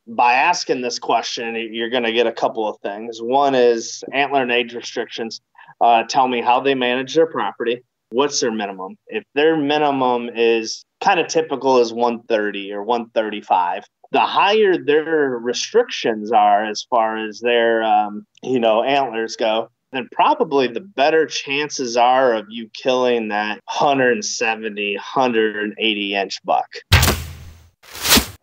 by asking this question, you're going to get a couple of things. One is Antler and Age Restrictions. Tell me how they manage their property. What's their minimum? If their minimum is kind of typical as 130 or 135, the higher their restrictions are as far as their, antlers go, then probably the better chances are of you killing that 170, 180 inch buck.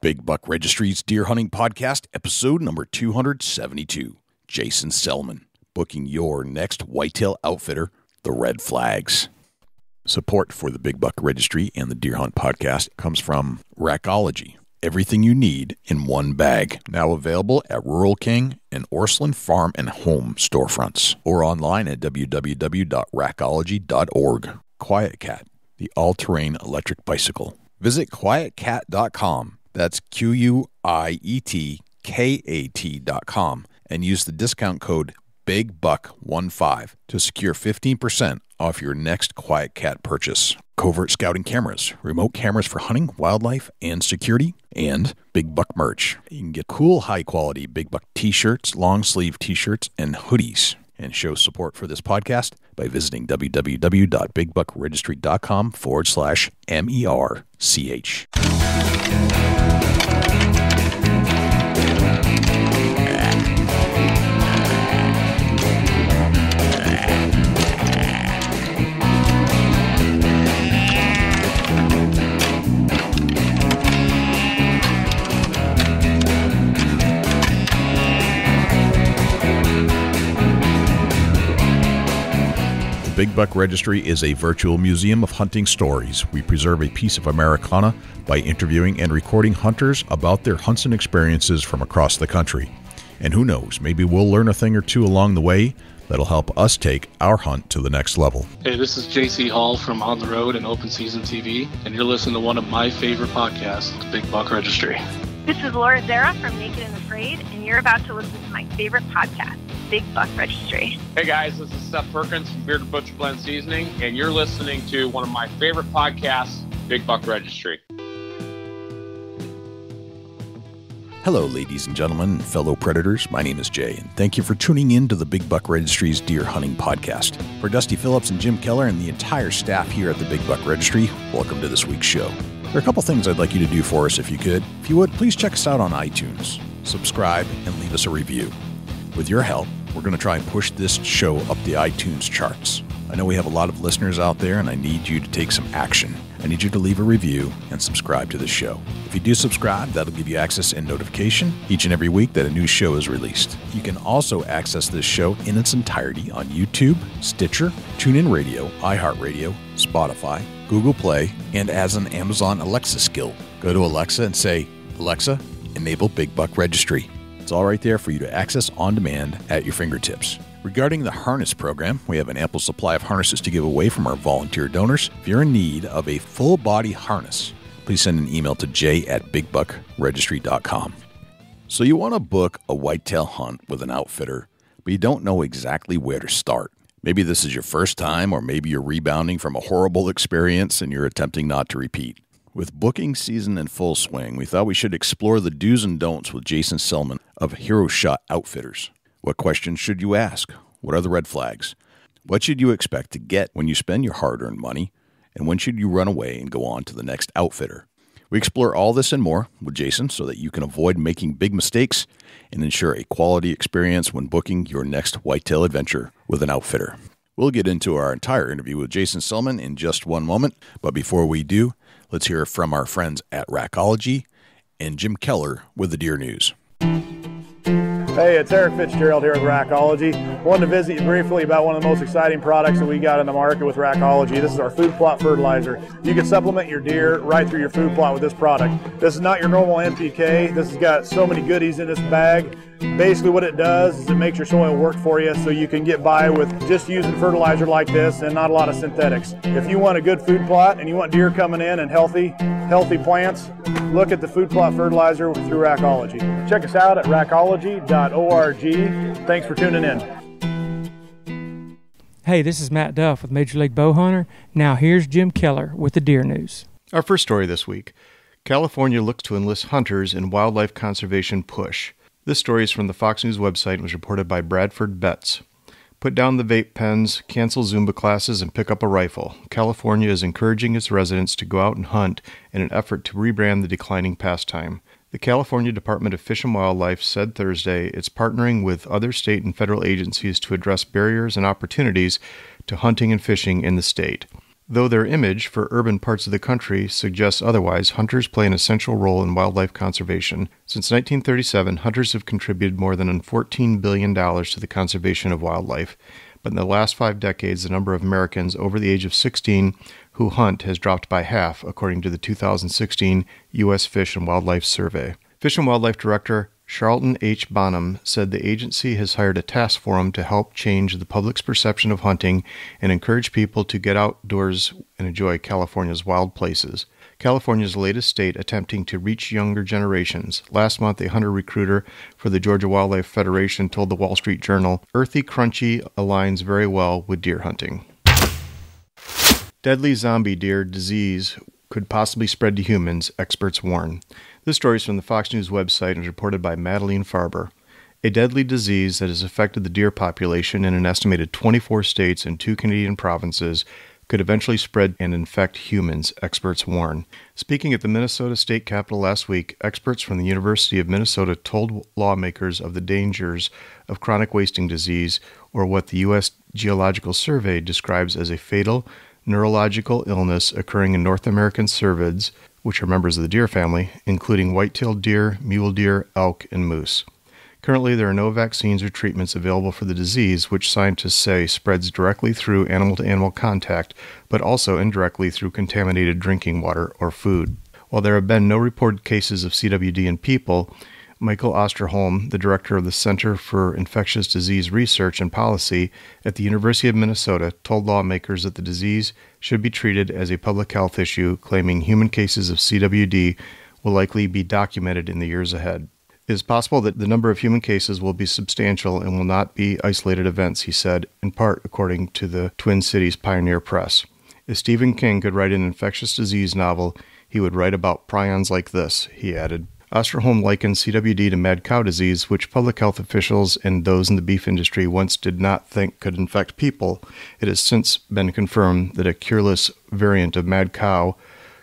Big Buck Registry's Deer Hunting Podcast, episode number 272. Jason Selman, booking your next whitetail outfitter, the Red Flags. Support for the Big Buck Registry and the Deer Hunt Podcast comes from Recology. Everything you need in one bag. Now available at Rural King and Orslyn Farm and Home storefronts or online at www.recology.org. QUIETKAT, the all-terrain electric bicycle. Visit QUIETKAT.com. That's QUIETKAT.com and use the discount code BIGBUCK15 to secure 15% off your next QUIETKAT purchase. Covert scouting cameras, remote cameras for hunting, wildlife, and security, and Big Buck merch. You can get cool, high-quality Big Buck t-shirts, long-sleeve t-shirts, and hoodies. And show support for this podcast by visiting www.bigbuckregistry.com/MERCH. Big Buck Registry is a virtual museum of hunting stories. We preserve a piece of Americana by interviewing and recording hunters about their hunts and experiences from across the country. And who knows, maybe we'll learn a thing or two along the way that'll help us take our hunt to the next level. Hey, this is JC Hall from On the Road and Open Season TV, and you're listening to one of my favorite podcasts, the Big Buck Registry. This is Laura Zara from Naked and Afraid, and you're about to listen to my favorite podcast, Big Buck Registry. Hey guys, this is Seth Perkins from Bearded Butcher Blend Seasoning, and you're listening to one of my favorite podcasts, Big Buck Registry. Hello, ladies and gentlemen, fellow predators. My name is Jay, and thank you for tuning in to the Big Buck Registry's Deer Hunting Podcast. For Dusty Phillips and Jim Keller and the entire staff here at the Big Buck Registry, welcome to this week's show. There are a couple things I'd like you to do for us if you could. If you would, please check us out on iTunes, subscribe, and leave us a review. With your help, we're going to try and push this show up the iTunes charts. I know we have a lot of listeners out there, and I need you to take some action. I need you to leave a review and subscribe to the show. If you do subscribe, that'll give you access and notification each and every week that a new show is released. You can also access this show in its entirety on YouTube, Stitcher, TuneIn Radio, iHeartRadio, Spotify, Google Play, and as an Amazon Alexa skill. Go to Alexa and say, Alexa, enable Big Buck Registry. It's all right there for you to access on demand at your fingertips. Regarding the harness program, we have an ample supply of harnesses to give away from our volunteer donors. If you're in need of a full-body harness, please send an email to j@bigbuckregistry.com. So you want to book a whitetail hunt with an outfitter, but you don't know exactly where to start. Maybe this is your first time, or maybe you're rebounding from a horrible experience and you're attempting not to repeat. With booking season in full swing, we thought we should explore the do's and don'ts with Jason Selman of Hero Shot Outfitters. What questions should you ask? What are the red flags? What should you expect to get when you spend your hard-earned money? And when should you run away and go on to the next outfitter? We explore all this and more with Jason so that you can avoid making big mistakes and ensure a quality experience when booking your next whitetail adventure with an outfitter. We'll get into our entire interview with Jason Selman in just one moment, but before we do, let's hear from our friends at Recology and Jim Keller with the Deer News. Hey, it's Eric Fitzgerald here with Recology. Wanted to visit you briefly about one of the most exciting products that we got in the market with Recology. This is our food plot fertilizer. You can supplement your deer right through your food plot with this product. This is not your normal NPK. This has got so many goodies in this bag. Basically what it does is it makes your soil work for you so you can get by with just using fertilizer like this and not a lot of synthetics. If you want a good food plot and you want deer coming in and healthy plants, look at the food plot fertilizer through Recology. Check us out at recology.org. Thanks for tuning in. Hey, this is Matt Duff with Major League Bowhunter. Now here's Jim Keller with the Deer News. Our first story this week California looks to enlist hunters in wildlife conservation push. This story is from the Fox News website and was reported by Bradford Betts. Put down the vape pens, cancel Zumba classes, and pick up a rifle. California is encouraging its residents to go out and hunt in an effort to rebrand the declining pastime. The California Department of Fish and Wildlife said Thursday it's partnering with other state and federal agencies to address barriers and opportunities to hunting and fishing in the state. Though their image for urban parts of the country suggests otherwise, hunters play an essential role in wildlife conservation. Since 1937, hunters have contributed more than $14 billion to the conservation of wildlife. But in the last 5 decades, the number of Americans over the age of 16 who hunt has dropped by half, according to the 2016 U.S. Fish and Wildlife Survey. Fish and Wildlife Director Charlton H. Bonham said the agency has hired a task force to help change the public's perception of hunting and encourage people to get outdoors and enjoy California's wild places. California's latest state attempting to reach younger generations. Last month, a hunter recruiter for the Georgia Wildlife Federation told the Wall Street Journal, "Earthy crunchy aligns very well with deer hunting." Deadly zombie deer disease could possibly spread to humans, experts warn. This story is from the Fox News website and is reported by Madeline Farber. A deadly disease that has affected the deer population in an estimated 24 states and 2 Canadian provinces could eventually spread and infect humans, experts warn. Speaking at the Minnesota State Capitol last week, experts from the University of Minnesota told lawmakers of the dangers of chronic wasting disease, or what the U.S. Geological Survey describes as a fatal neurological illness occurring in North American cervids, which are members of the deer family, including white-tailed deer, mule deer, elk, and moose. Currently, there are no vaccines or treatments available for the disease, which scientists say spreads directly through animal-to-animal contact, but also indirectly through contaminated drinking water or food. While there have been no reported cases of CWD in people, Michael Osterholm, the director of the Center for Infectious Disease Research and Policy at the University of Minnesota, told lawmakers that the disease should be treated as a public health issue, claiming human cases of CWD will likely be documented in the years ahead. It is possible that the number of human cases will be substantial and will not be isolated events, he said, in part according to the Twin Cities Pioneer Press. If Stephen King could write an infectious disease novel, he would write about prions like this, he added. Osterholm likened CWD to mad cow disease, which public health officials and those in the beef industry once did not think could infect people. It has since been confirmed that a cureless variant of mad cow,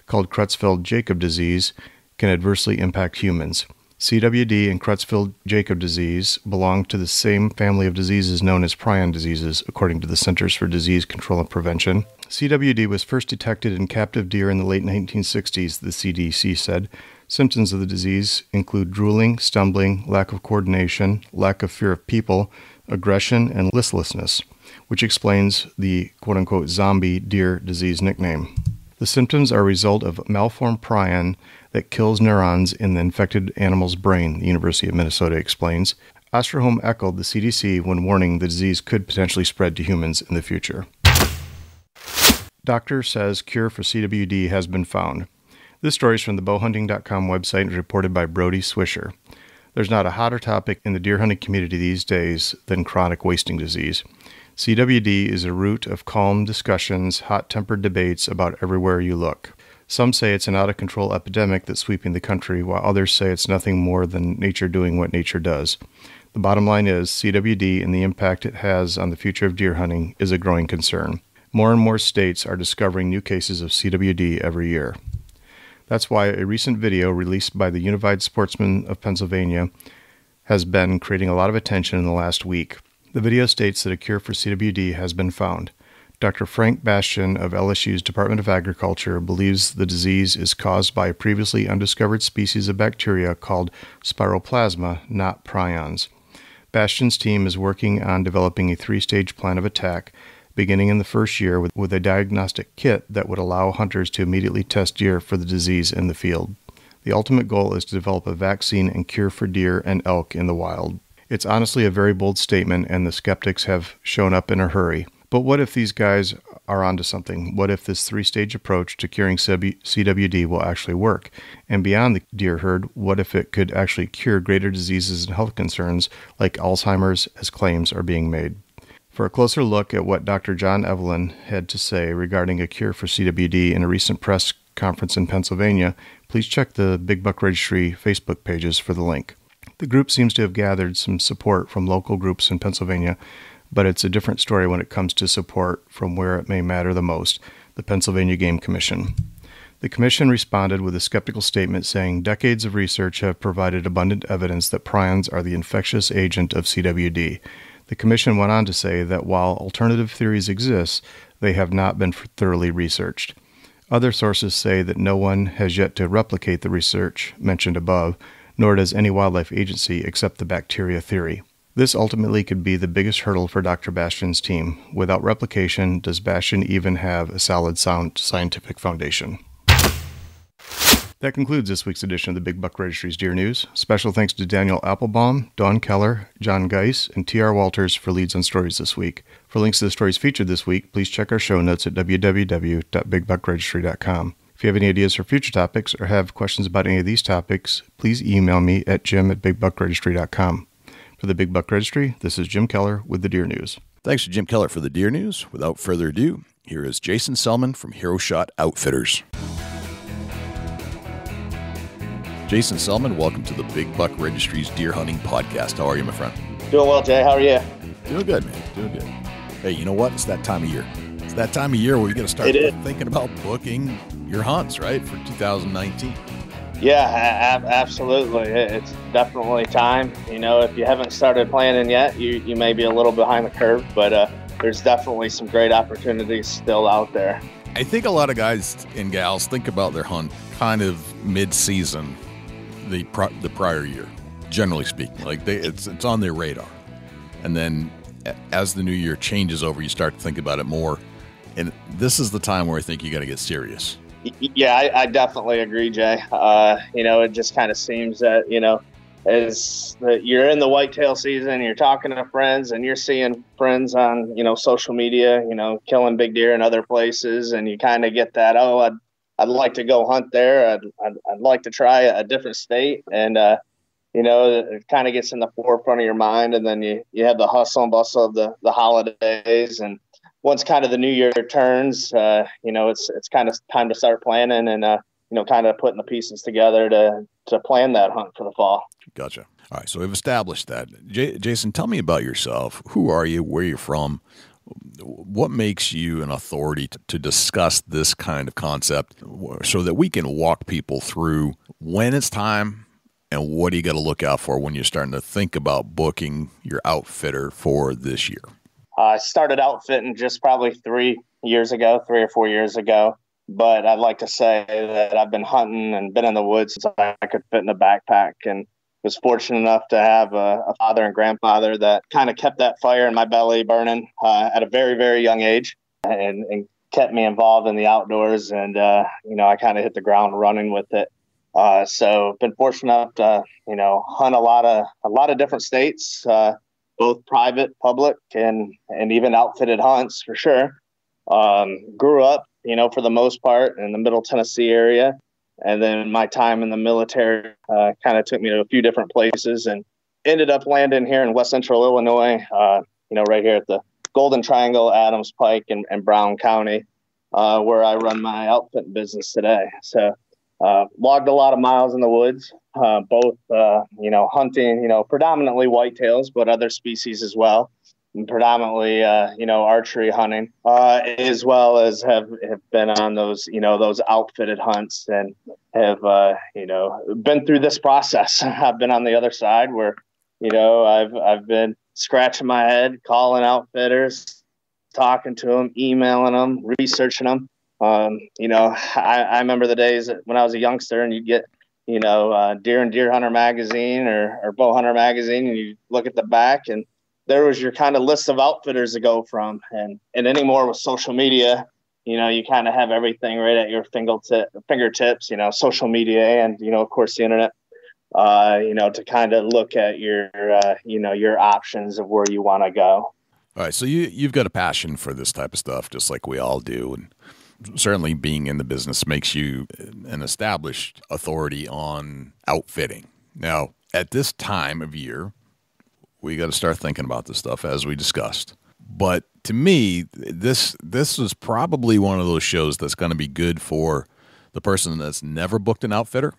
called Creutzfeldt-Jakob disease, can adversely impact humans. CWD and Creutzfeldt-Jakob disease belong to the same family of diseases known as prion diseases, according to the Centers for Disease Control and Prevention. CWD was first detected in captive deer in the late 1960s, the CDC said. Symptoms of the disease include drooling, stumbling, lack of coordination, lack of fear of people, aggression, and listlessness, which explains the quote-unquote zombie deer disease nickname. The symptoms are a result of malformed prion that kills neurons in the infected animal's brain, the University of Minnesota explains. Osterholm echoed the CDC when warning the disease could potentially spread to humans in the future. Doctor says cure for CWD has been found. This story is from the bowhunting.com website and is reported by Brody Swisher. There's not a hotter topic in the deer hunting community these days than chronic wasting disease. CWD is a root of calm discussions, hot-tempered debates about everywhere you look. Some say it's an out-of-control epidemic that's sweeping the country, while others say it's nothing more than nature doing what nature does. The bottom line is CWD and the impact it has on the future of deer hunting is a growing concern. More and more states are discovering new cases of CWD every year. That's why a recent video released by the Unified Sportsmen of Pennsylvania has been creating a lot of attention in the last week. The video states that a cure for CWD has been found. Dr. Frank Bastian of LSU's Department of Agriculture believes the disease is caused by a previously undiscovered species of bacteria called spiroplasma, not prions. Bastian's team is working on developing a 3-stage plan of attack, beginning in the first year with a diagnostic kit that would allow hunters to immediately test deer for the disease in the field. The ultimate goal is to develop a vaccine and cure for deer and elk in the wild. It's honestly a very bold statement, and the skeptics have shown up in a hurry. But what if these guys are onto something? What if this 3-stage approach to curing CWD will actually work? And beyond the deer herd, what if it could actually cure greater diseases and health concerns like Alzheimer's, as claims are being made? For a closer look at what Dr. John Evelyn had to say regarding a cure for CWD in a recent press conference in Pennsylvania, please check the Big Buck Registry Facebook pages for the link. The group seems to have gathered some support from local groups in Pennsylvania, but it's a different story when it comes to support from where it may matter the most, the Pennsylvania Game Commission. The Commission responded with a skeptical statement saying decades of research have provided abundant evidence that prions are the infectious agent of CWD. The Commission went on to say that while alternative theories exist, they have not been thoroughly researched. Other sources say that no one has yet to replicate the research mentioned above, nor does any wildlife agency accept the bacteria theory. This ultimately could be the biggest hurdle for Dr. Bastian's team. Without replication, does Bastian even have a solid, sound scientific foundation? That concludes this week's edition of the Big Buck Registry's Deer News. Special thanks to Daniel Applebaum, Dawn Keller, John Geis, and T.R. Walters for leads on stories this week. For links to the stories featured this week, please check our show notes at www.bigbuckregistry.com. If you have any ideas for future topics or have questions about any of these topics, please email me at jim@bigbuckregistry.com. For the Big Buck Registry, this is Jim Keller with the Deer News. Thanks to Jim Keller for the Deer News. Without further ado, here is Jason Selman from Hero Shot Outfitters. Jason Selman, welcome to the Big Buck Registry's Deer Hunting Podcast. How are you, my friend? Doing well, Jay. How are you? Doing good, man. Doing good. Hey, you know what? It's that time of year. It's that time of year where you got to start thinking about booking your hunts, right, for 2019. Yeah, absolutely. It's definitely time. You know, if you haven't started planning yet, you may be a little behind the curve, but there's definitely some great opportunities still out there. I think a lot of guys and gals think about their hunt kind of mid-season, the prior year, generally speaking. Like it's on their radar. And then as the new year changes over, you start to think about it more. And this is the time where I think you got to get serious. Yeah, I definitely agree, Jay. You know, it just kind of seems that, you know, as you're in the whitetail season, you're talking to friends and you're seeing friends on, you know, social media, you know, killing big deer in other places. And you kind of get that, I'd like to go hunt there. I'd like to try a different state. And, you know, it kind of gets in the forefront of your mind. And then you have the hustle and bustle of the holidays. And once kind of the new year turns, you know, it's kind of time to start planning and, you know, kind of putting the pieces together to plan that hunt for the fall. Gotcha. All right. So we've established that. Jason, tell me about yourself. Who are you? Where you're from? What makes you an authority to discuss this kind of concept so that we can walk people through when it's time and what do you got to look out for when you're starting to think about booking your outfitter for this year? I started outfitting just probably 3 or 4 years ago, but I'd like to say that I've been hunting and been in the woods since I could fit in a backpack, and was fortunate enough to have a father and grandfather that kind of kept that fire in my belly burning at a very, very young age and kept me involved in the outdoors. And, you know, I kind of hit the ground running with it. So been fortunate enough to, you know, hunt a lot of different states, both private, public, and even outfitted hunts for sure. Grew up, you know, for the most part in the Middle Tennessee area. And then my time in the military kind of took me to a few different places and ended up landing here in West Central Illinois, you know, right here at the Golden Triangle, Adams Pike, and Brown County, where I run my outfitting business today. So logged a lot of miles in the woods, both, you know, hunting, you know, predominantly whitetails, but other species as well. And predominantly, you know, archery hunting, as well as have been on those, you know, those outfitted hunts and have, you know, been through this process. I've been on the other side where, you know, I've been scratching my head, calling outfitters, talking to them, emailing them, researching them. You know, I remember the days when I was a youngster and you'd get, you know, Deer and Deer Hunter magazine or Bow Hunter magazine, and you look at the back and there was your kind of list of outfitters to go from. And anymore with social media, you know, you kind of have everything right at your fingertips, you know, social media and, you know, of course, the internet, you know, to kind of look at your, you know, your options of where you want to go. All right. So you've got a passion for this type of stuff, just like we all do. And certainly being in the business makes you an established authority on outfitting. Now, at this time of year, we got to start thinking about this stuff as we discussed. But to me, this is probably one of those shows that's going to be good for the person that's never booked an outfitter,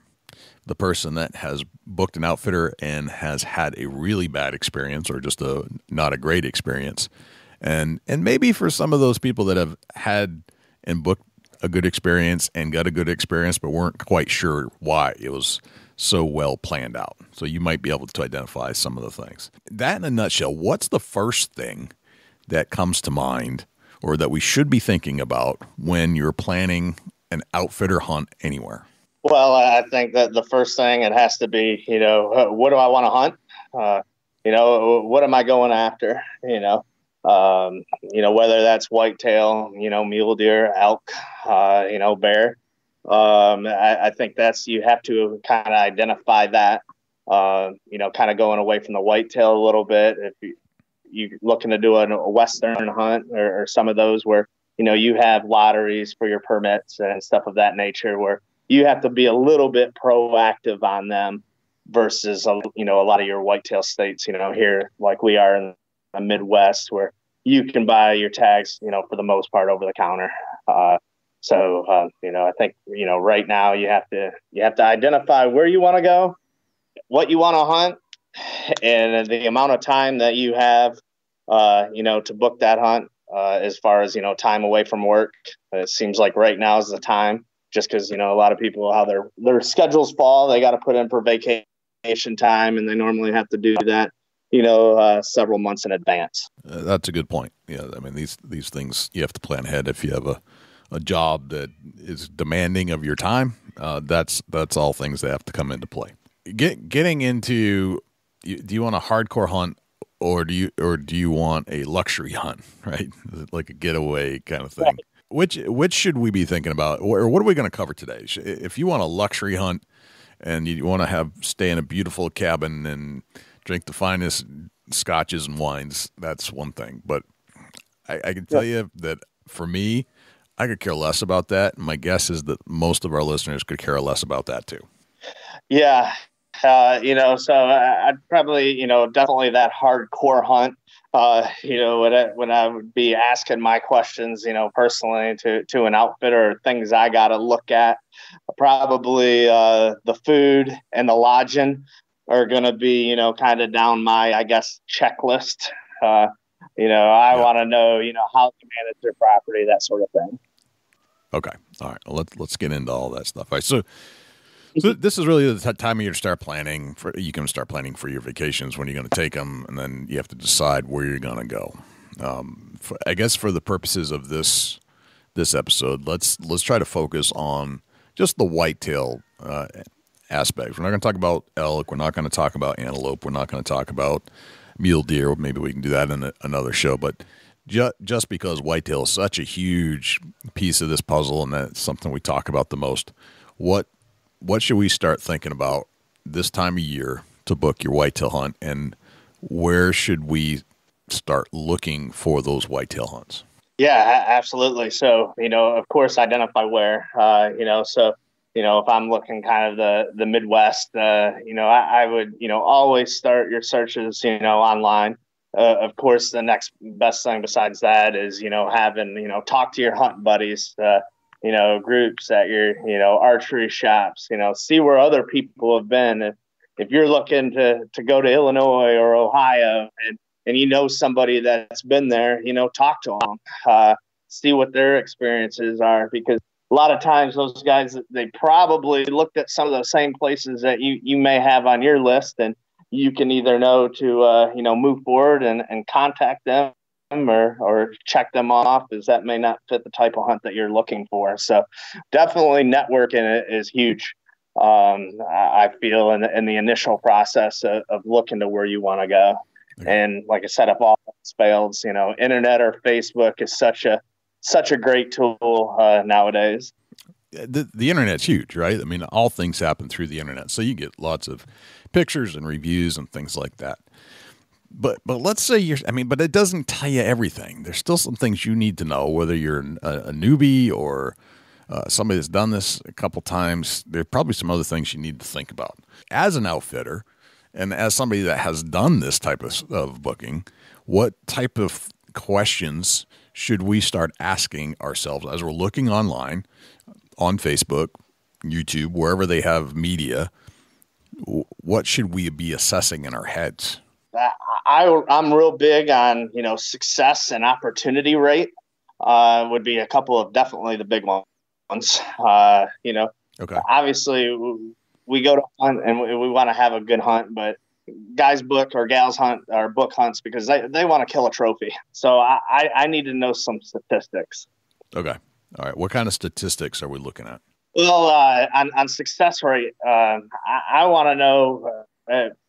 the person that has booked an outfitter and has had a really bad experience or just not a great experience. And maybe for some of those people that have had and booked a good experience and got a good experience but weren't quite sure why it was so well planned out. So you might be able to identify some of the things. That in a nutshell, what's the first thing that comes to mind or that we should be thinking about when you're planning an outfitter hunt anywhere? Well, I think that the first thing, it has to be, what do I want to hunt? What am I going after? Whether that's whitetail, mule deer, elk, bear. I think you have to kind of identify that, kind of going away from the whitetail a little bit. If you're looking to do a Western hunt or some of those where, you have lotteries for your permits and stuff of that nature where you have to be a little bit proactive on them versus, a lot of your whitetail states, here like we are in the Midwest where you can buy your tags, for the most part over the counter. I think, right now you have to identify where you want to go, what you want to hunt, and the amount of time that you have, to book that hunt, as far as, time away from work. It seems like right now is the time, just because, a lot of people, how their schedules fall, they got to put in for vacation time, and they normally have to do that, several months in advance. That's a good point. Yeah, I mean, these things you have to plan ahead. If you have a job that is demanding of your time, that's all things that have to come into play. Getting into, do you want a hardcore hunt or do you want a luxury hunt? Right, like a getaway kind of thing. Right. Which should we be thinking about, or what are we going to cover today? If you want a luxury hunt and you want to stay in a beautiful cabin and drink the finest scotches and wines, that's one thing. But I can tell you that for me, I could care less about that. My guess is that most of our listeners could care less about that too. Yeah. So I'd probably, definitely that hardcore hunt, when I would be asking my questions, personally to an outfitter, or things I got to look at, probably the food and the lodging are going to be, kind of down my, I guess, checklist. I want to know, how to manage their property, that sort of thing. Okay. All right. Well, let's get into all that stuff. All right. So this is really the time of year to start planning. You can start planning for your vacations, when you're going to take them, and then you have to decide where you're going to go. I guess for the purposes of this episode, let's try to focus on just the whitetail aspect. We're not going to talk about elk. We're not going to talk about antelope. We're not going to talk about mule deer. Maybe we can do that in another show. But just because whitetail is such a huge piece of this puzzle, and that's something we talk about the most, what should we start thinking about this time of year to book your whitetail hunt, and where should we start looking for those whitetail hunts? Yeah, absolutely. So, of course, identify where, if I'm looking kind of the Midwest, I would, always start your searches, online. Of course, the next best thing besides that is, having, talk to your hunting buddies, groups at your, archery shops, see where other people have been. If you're looking to go to Illinois or Ohio and somebody that's been there, talk to them, see what their experiences are, because a lot of times those guys, they probably looked at some of the same places that you may have on your list, and you can either know to, move forward and contact them or check them off, as that may not fit the type of hunt that you're looking for. So definitely networking is huge. I feel in the initial process of looking to where you want to go. And like I said, if all else fails, internet or Facebook is such a great tool nowadays. The internet's huge, right? I mean, all things happen through the internet. So you get lots of pictures and reviews and things like that. But let's say but it doesn't tell you everything. There's still some things you need to know, whether you're a newbie or somebody that's done this a couple times. There are probably some other things you need to think about. As an outfitter and as somebody that has done this type of booking, what type of questions should we start asking ourselves as we're looking online on Facebook, YouTube, wherever they have media, what should we be assessing in our heads? I'm real big on, success and opportunity rate would be a couple of definitely the big ones. Okay. Obviously we go to hunt and we want to have a good hunt, but guys book or gals hunt or book hunts because they want to kill a trophy. So I need to know some statistics. Okay. All right. What kind of statistics are we looking at? Well, on success rate, I want to know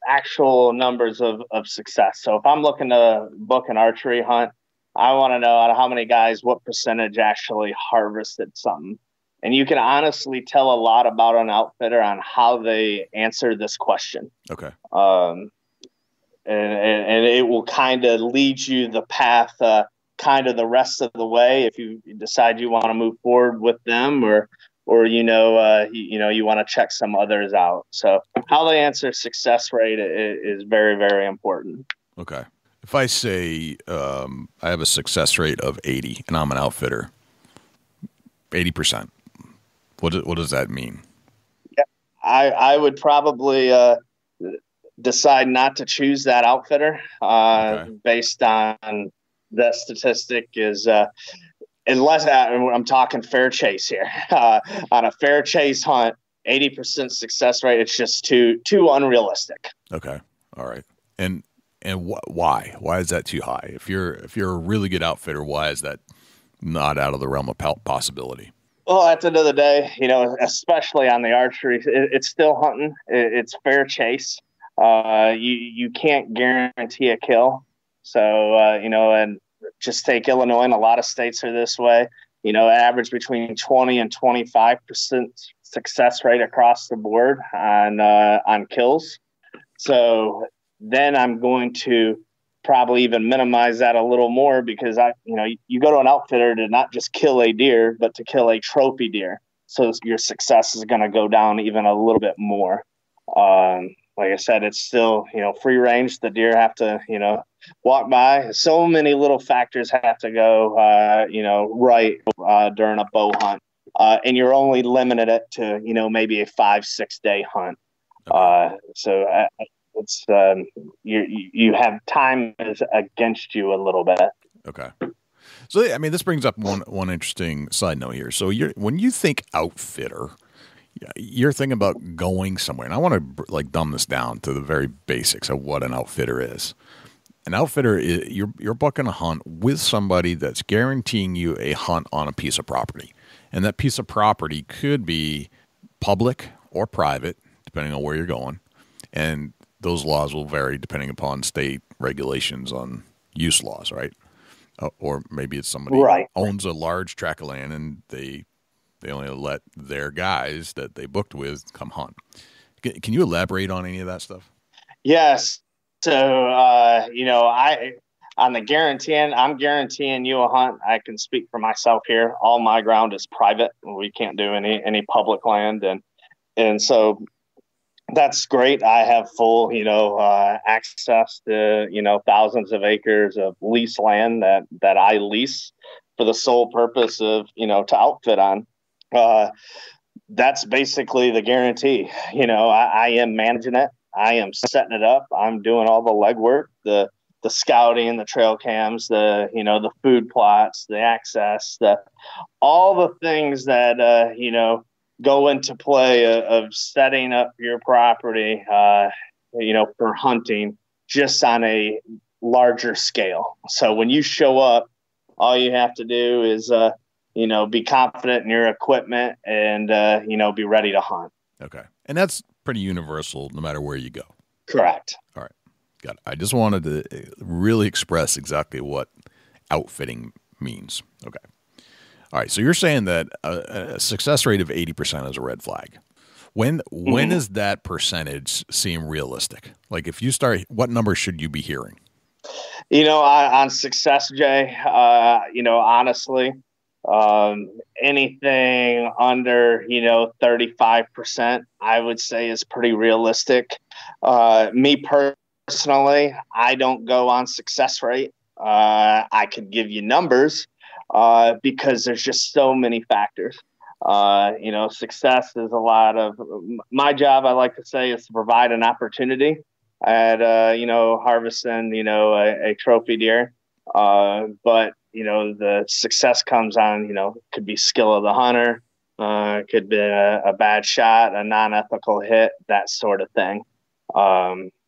actual numbers of success. So if I'm looking to book an archery hunt, I want to know out of how many guys, what percentage actually harvested something. And you can honestly tell a lot about an outfitter on how they answer this question. Okay. And it will kind of lead you the path, kind of the rest of the way if you decide you want to move forward with them or you want to check some others out. So how they answer success rate is very, very important. Okay. If I say I have a success rate of 80 and I'm an outfitter, 80%, what does that mean? Yeah, I would probably decide not to choose that outfitter based on that statistic is unless I'm talking fair chase here. On a fair chase hunt, 80% success rate, it's just too unrealistic. Okay. All right. And why? Why is that too high? If you're a really good outfitter, why is that not out of the realm of possibility? Well, at the end of the day, especially on the archery, it's still hunting. It's fair chase. You can't guarantee a kill. So, and just take Illinois, and a lot of states are this way, average between 20 and 25% success rate across the board on kills. So then I'm going to probably even minimize that a little more because you go to an outfitter to not just kill a deer, but to kill a trophy deer. So your success is going to go down even a little bit more. Like I said, it's still, free range. The deer have to, walk by. So many little factors have to go, right during a bow hunt. And you're only limited it to, maybe a 5-6 day hunt. So it's you have time is against you a little bit. Okay. So, this brings up one interesting side note here. So when you think outfitter, you're thinking about going somewhere. And I want to dumb this down to the very basics of what an outfitter is. An outfitter is you're booking a hunt with somebody that's guaranteeing you a hunt on a piece of property. And that piece of property could be public or private, depending on where you're going. And those laws will vary depending upon state regulations on use laws, right? Or maybe it's somebody who owns a large tract of land and they only let their guys that they booked with come hunt. Can you elaborate on any of that stuff? Yes. So, on the guaranteeing, I'm guaranteeing you a hunt. I can speak for myself here. All my ground is private. We can't do any public land. And so that's great. I have full, access to, thousands of acres of lease land that I lease for the sole purpose of, to outfit on. That's basically the guarantee. I am managing it. I am setting it up. I'm doing all the legwork, the scouting, the trail cams, the food plots, the access, all the things that, go into play of setting up your property, for hunting just on a larger scale. So when you show up, all you have to do is, be confident in your equipment and, be ready to hunt. Okay. And that's pretty universal no matter where you go. Correct. All right. Got it. I just wanted to really express exactly what outfitting means. Okay. All right. So you're saying that a success rate of 80% is a red flag. When does that percentage seem realistic? Like if you start, what number should you be hearing? On success, Jay, honestly, anything under, 35%, I would say is pretty realistic. Me personally, I don't go on success rate. I could give you numbers, because there's just so many factors. Success is a lot of my job. I like to say is to provide an opportunity at, harvesting, a trophy deer. But the success comes on, could be skill of the hunter, could be a bad shot, a non-ethical hit, that sort of thing.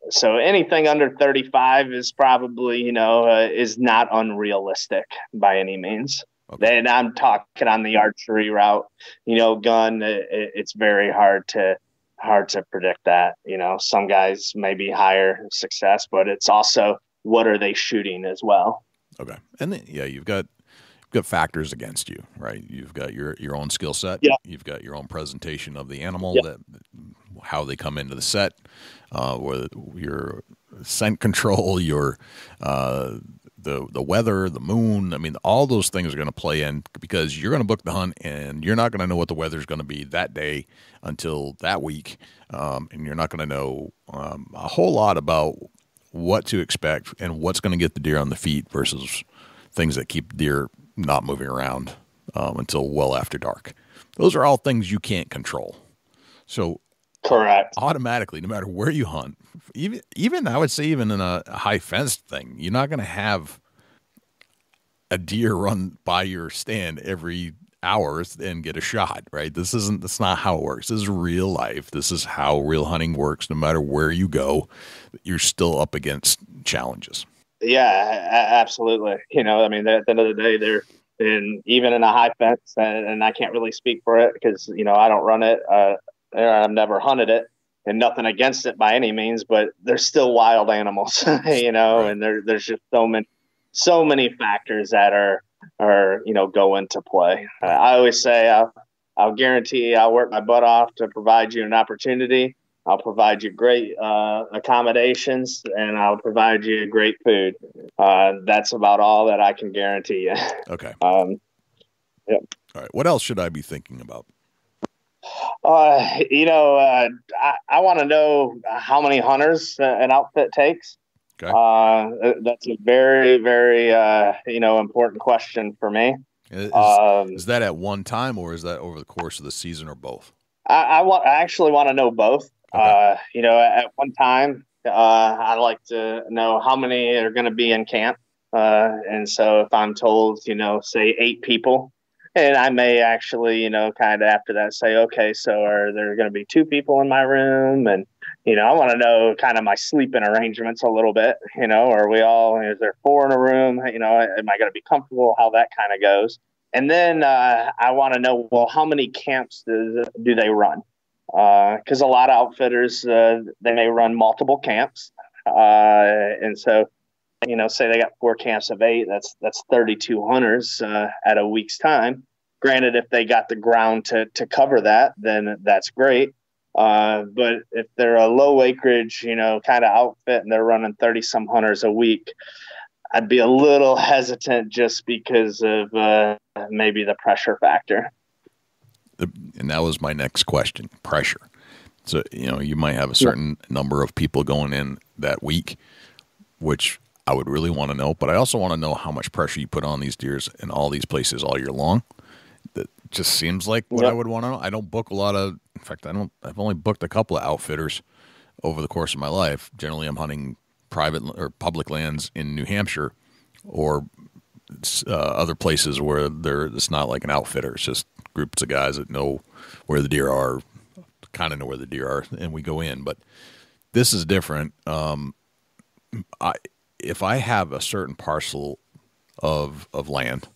So anything under 35 is probably, is not unrealistic by any means. Okay. And I'm talking on the archery route, gun. It's very hard to predict that. Some guys may be higher success, but it's also what are they shooting as well. Okay, and then, you've got factors against you, right? You've got your own skill set. Yeah. You've got your own presentation of the animal, yeah. How they come into the set, or your scent control, your the weather, the moon. I mean, all those things are going to play in because you're going to book the hunt and you're not going to know what the weather's going to be that day until that week, and you're not going to know a whole lot about what to expect and what's going to get the deer on the feet versus things that keep deer not moving around until well after dark. Those are all things you can't control. So correct. Automatically, no matter where you hunt, even I would say even in a high fenced thing, you're not going to have a deer run by your stand every hour and get a shot, right? That's not how it works. This is real life. This is how real hunting works. No matter where you go, you're still up against challenges. Yeah, absolutely. At the end of the day, they're even in a high fence, and I can't really speak for it because, I don't run it. I've never hunted it, and nothing against it by any means, but they're still wild animals, right. And there's just so many factors that are go into play. I always say I'll guarantee I'll work my butt off to provide you an opportunity. I'll provide you great accommodations, and I'll provide you great food. That's about all that I can guarantee you. Okay. Yep. All right. What else should I be thinking about? I want to know how many hunters an outfit takes. Okay. That's a very, very, important question for me. Is that at one time, or is that over the course of the season, or both? I actually want to know both. Okay. At one time, I like to know how many are going to be in camp. And so if I'm told, say 8 people, and I may actually, kind of after that say, okay, so are there going to be 2 people in my room? And, I want to know kind of my sleeping arrangements a little bit, is there 4 in a room? Am I going to be comfortable? How that kind of goes. And then I want to know, well, how many camps do they run? Because a lot of outfitters, they may run multiple camps. And so, say they got 4 camps of 8, that's 32 hunters at a week's time. Granted, if they got the ground to cover that, then that's great. But if they're a low acreage, kind of outfit and they're running 30 some hunters a week, I'd be a little hesitant just because of maybe the pressure factor. And that was my next question, pressure. So, you might have a certain number of people going in that week, which I would really want to know, but I also want to know how much pressure you put on these deers in all these places all year long. That just seems like what I would want to know. I don't book a lot of, in fact, I've only booked a couple of outfitters over the course of my life. Generally, I'm hunting private or public lands in New Hampshire or other places where it's not like an outfitter. It's just groups of guys that know where the deer are, kind of know where the deer are, and we go in. But this is different. If I have a certain parcel of land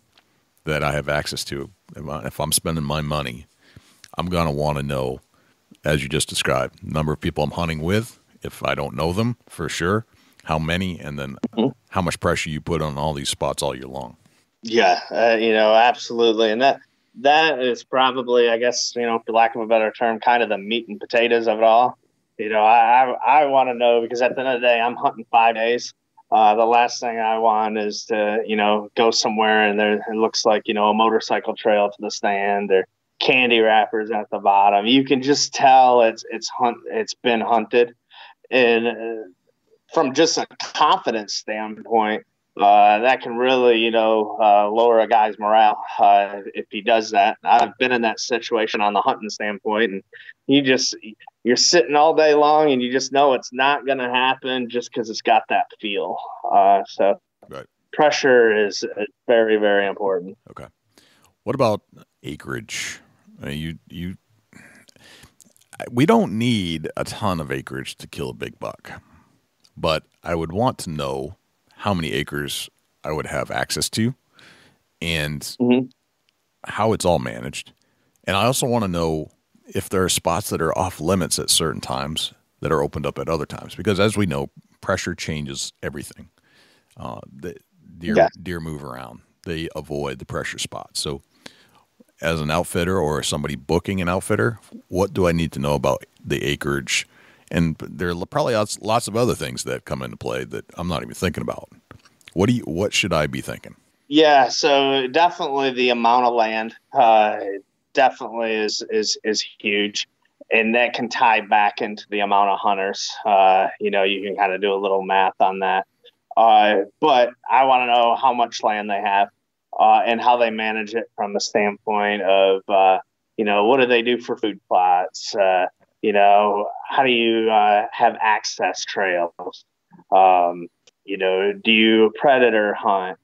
that I have access to, if I'm spending my money, I'm going to want to know, as you just described, the number of people I'm hunting with, if I don't know them for sure, how many, and then how much pressure you put on all these spots all year long. Yeah, absolutely. And that is probably, I guess, for lack of a better term, kind of the meat and potatoes of it all. I want to know, because at the end of the day, I'm hunting 5 days. The last thing I want is to, go somewhere and it looks like, a motorcycle trail to the stand or candy wrappers at the bottom. You can just tell it's been hunted. And from just a confidence standpoint, That can really, lower a guy's morale if he does that. I've been in that situation on the hunting standpoint, and you're sitting all day long, and you just know it's not going to happen just because it's got that feel. So right. Pressure is very, very important. Okay. What about acreage? We don't need a ton of acreage to kill a big buck, but I would want to know how many acres I would have access to and how it's all managed. And I also want to know if there are spots that are off limits at certain times that are opened up at other times, because as we know, pressure changes everything. Deer move around. They avoid the pressure spots. So as an outfitter or somebody booking an outfitter, what do I need to know about the acreage? And there are probably lots of other things that come into play that I'm not even thinking about. What should I be thinking? Yeah, so definitely the amount of land definitely is huge, and that can tie back into the amount of hunters. You can kind of do a little math on that. But I want to know how much land they have and how they manage it from the standpoint of, what do they do for food plots? How do you have access trails? Do you predator hunt?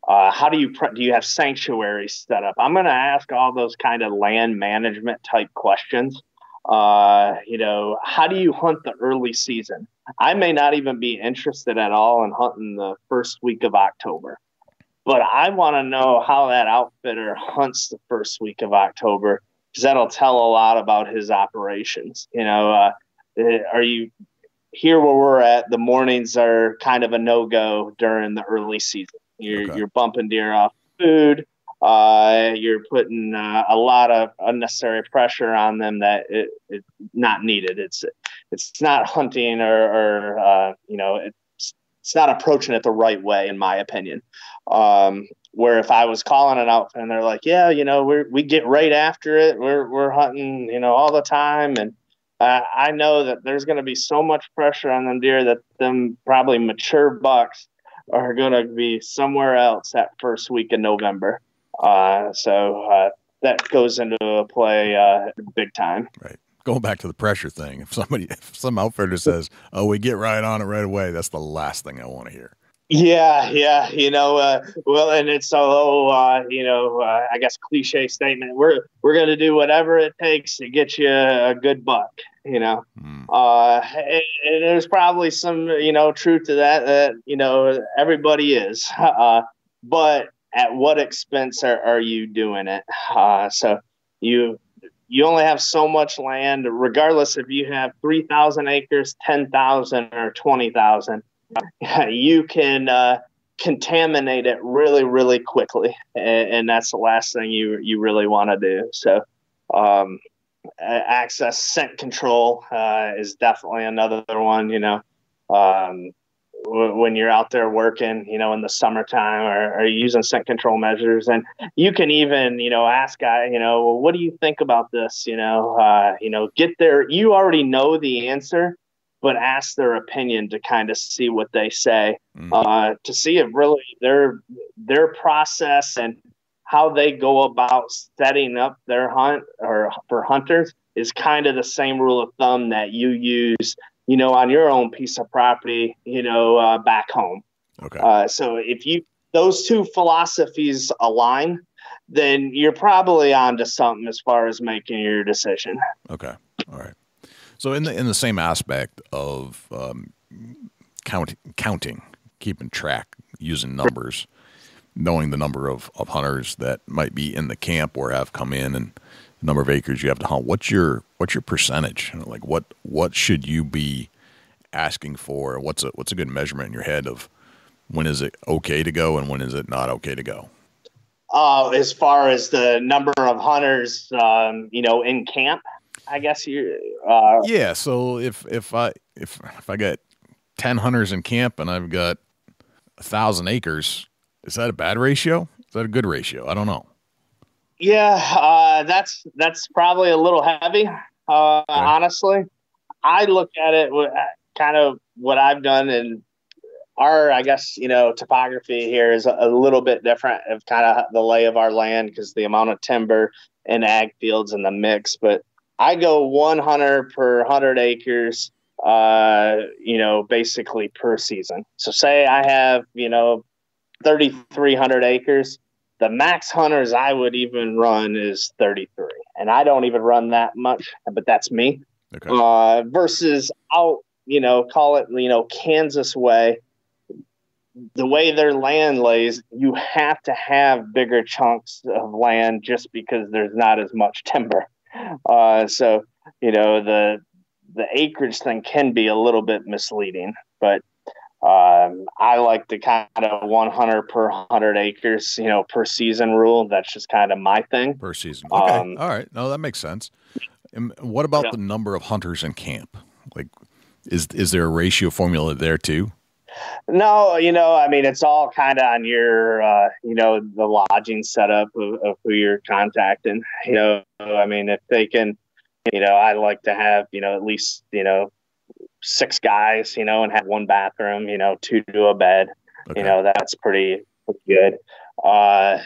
How do you have sanctuaries set up? I'm going to ask all those kind of land management type questions. How do you hunt the early season? I may not even be interested at all in hunting the first week of October, but I want to know how that outfitter hunts the first week of October, because that'll tell a lot about his operations. Are you here where we're at? The mornings are kind of a no-go during the early season. You're bumping deer off food. You're putting a lot of unnecessary pressure on them that it's not needed. It's not hunting or it's not approaching it the right way, in my opinion. Where if I was calling it out and they're like, yeah, we get right after it. We're hunting, all the time. And I know that there's going to be so much pressure on them deer that them probably mature bucks are going to be somewhere else that first week in November. So that goes into play big time. Right. Going back to the pressure thing, if some outfitter says, "Oh, we get right on it right away," that's the last thing I want to hear. Yeah. Well, and it's I guess cliche statement. We're going to do whatever it takes to get you a good buck. And there's probably some truth to that everybody is, but at what expense are you doing it? So you only have so much land, regardless if you have 3,000 acres, 10,000 or 20,000, you can contaminate it really, really quickly. And that's the last thing you really want to do. So access scent control is definitely another one, when you're out there working, in the summertime or using scent control measures. And you can even, ask guy, well, what do you think about this? Get there. You already know the answer, but ask their opinion to kind of see what they say, to see if really their process and how they go about setting up their hunt or for hunters is kind of the same rule of thumb that you use on your own piece of property, back home. Okay. So if those two philosophies align, then you're probably onto something as far as making your decision. Okay. All right. So in the same aspect of counting, keeping track, using numbers, knowing the number of hunters that might be in the camp or have come in and the number of acres you have to hunt, what's your percentage? Like what should you be asking for? What's a good measurement in your head of when is it okay to go and when is it not okay to go? As far as the number of hunters, in camp, I guess yeah. So if I got 10 hunters in camp and I've got 1,000 acres, is that a bad ratio? Is that a good ratio? I don't know. Yeah, that's probably a little heavy. Honestly, I look at it kind of what I've done, and I guess, topography here is a little bit different of kind of the lay of our land because the amount of timber and ag fields in the mix. But I go 1 hunter per 100 acres, basically per season. So say I have, 3,300 acres. The max hunters I would even run is 33. And I don't even run that much, but that's me. Okay. Versus out, call it, Kansas way. The way their land lays, you have to have bigger chunks of land just because there's not as much timber. So, the acreage thing can be a little bit misleading, but I like the kind of 100 per 100 acres, per season rule. That's just kind of my thing. Per season. Okay. All right. No, that makes sense. And what about the number of hunters in camp? Like, is there a ratio formula there too? No, it's all kind of on your, the lodging setup of who you're contacting. If they can, I like to have, at least, 6 guys, and have 1 bathroom, 2 to a bed. Okay. That's pretty good. But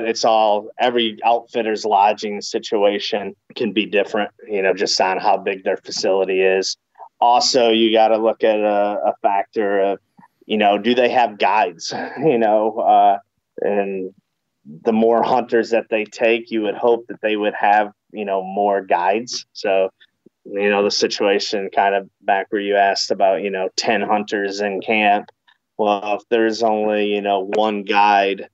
it's all, every outfitter's lodging situation can be different, just on how big their facility is. Also, you got to look at a factor of, do they have guides? And the more hunters that they take, you would hope that they would have, more guides. So, the situation kind of back where you asked about, 10 hunters in camp. Well, if there's only, 1 guide,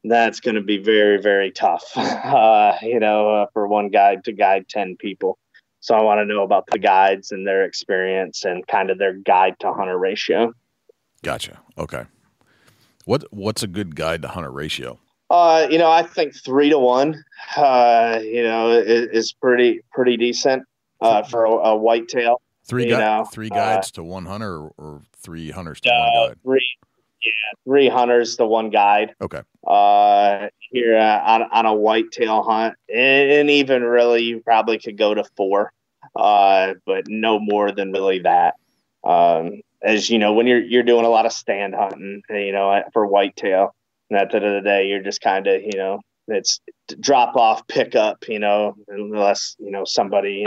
that's going to be very, very tough, for 1 guide to guide 10 people. So I want to know about the guides and their experience and kind of their guide to hunter ratio. Gotcha. Okay. What's a good guide to hunter ratio? I think 3 to 1, is pretty decent, for a whitetail. 3 guides to 1 hunter or 3 hunters to 1 guide? 3 hunters to 1 guide. Okay. Here on a whitetail hunt, and even really, you probably could go to 4, but no more than really that. As when you're doing a lot of stand hunting, for whitetail, and at the end of the day, you're just kind of, it's drop off, pick up, unless, somebody,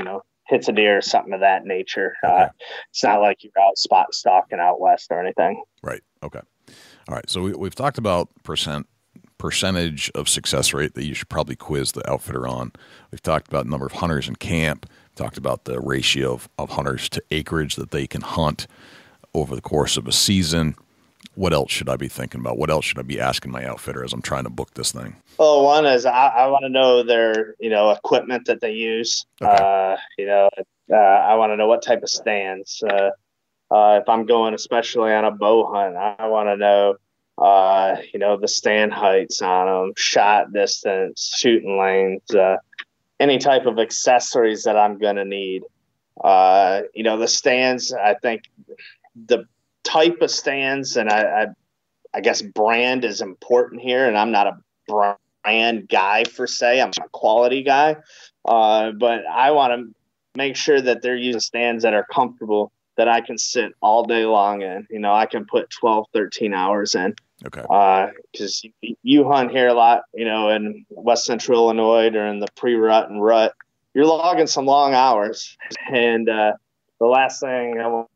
hits a deer or something of that nature. Okay. It's not like you're out spot stalking out west or anything. Right. Okay. All right. So we've talked about percentage of success rate that you should probably quiz the outfitter on. We've talked about number of hunters in camp. Talked about the ratio of hunters to acreage that they can hunt over the course of a season. What else should I be thinking about? What else should I be asking my outfitter as I'm trying to book this thing? Well, one is I want to know their, equipment that they use. Okay. I want to know what type of stands. If I'm going, especially on a bow hunt, I want to know, the stand heights on them, shot distance, shooting lanes, any type of accessories that I'm going to need. The stands, I think the type of stands, and I guess brand is important here, and I'm not a brand guy per se. I'm a quality guy, but I want to make sure that they're using stands that are comfortable, that I can sit all day long in. I can put 12, 13 hours in. Okay. Because you hunt here a lot, in West Central Illinois during the pre-rut and rut, you're logging some long hours, and the last thing I want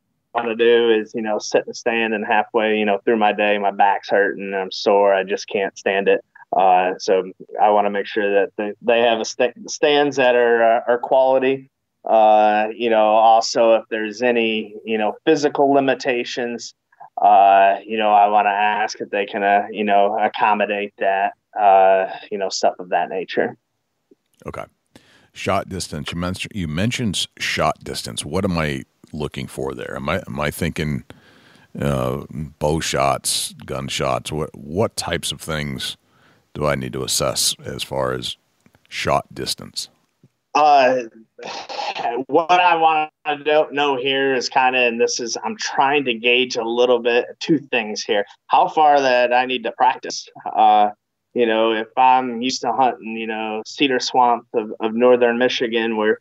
to do is, sit in the stand and halfway, through my day, my back's hurting and I'm sore. I just can't stand it. So I want to make sure that they have stands that are quality. Also if there's any, physical limitations, I want to ask if they can, accommodate that, stuff of that nature. Okay. Shot distance. You mentioned shot distance. What am I looking for there? Am I thinking bow shots, gun shots? What types of things do I need to assess as far as shot distance? What I want to know here is and I'm trying to gauge a little bit, 2 things here. How far that I need to practice. If I'm used to hunting, cedar swamp of northern Michigan, where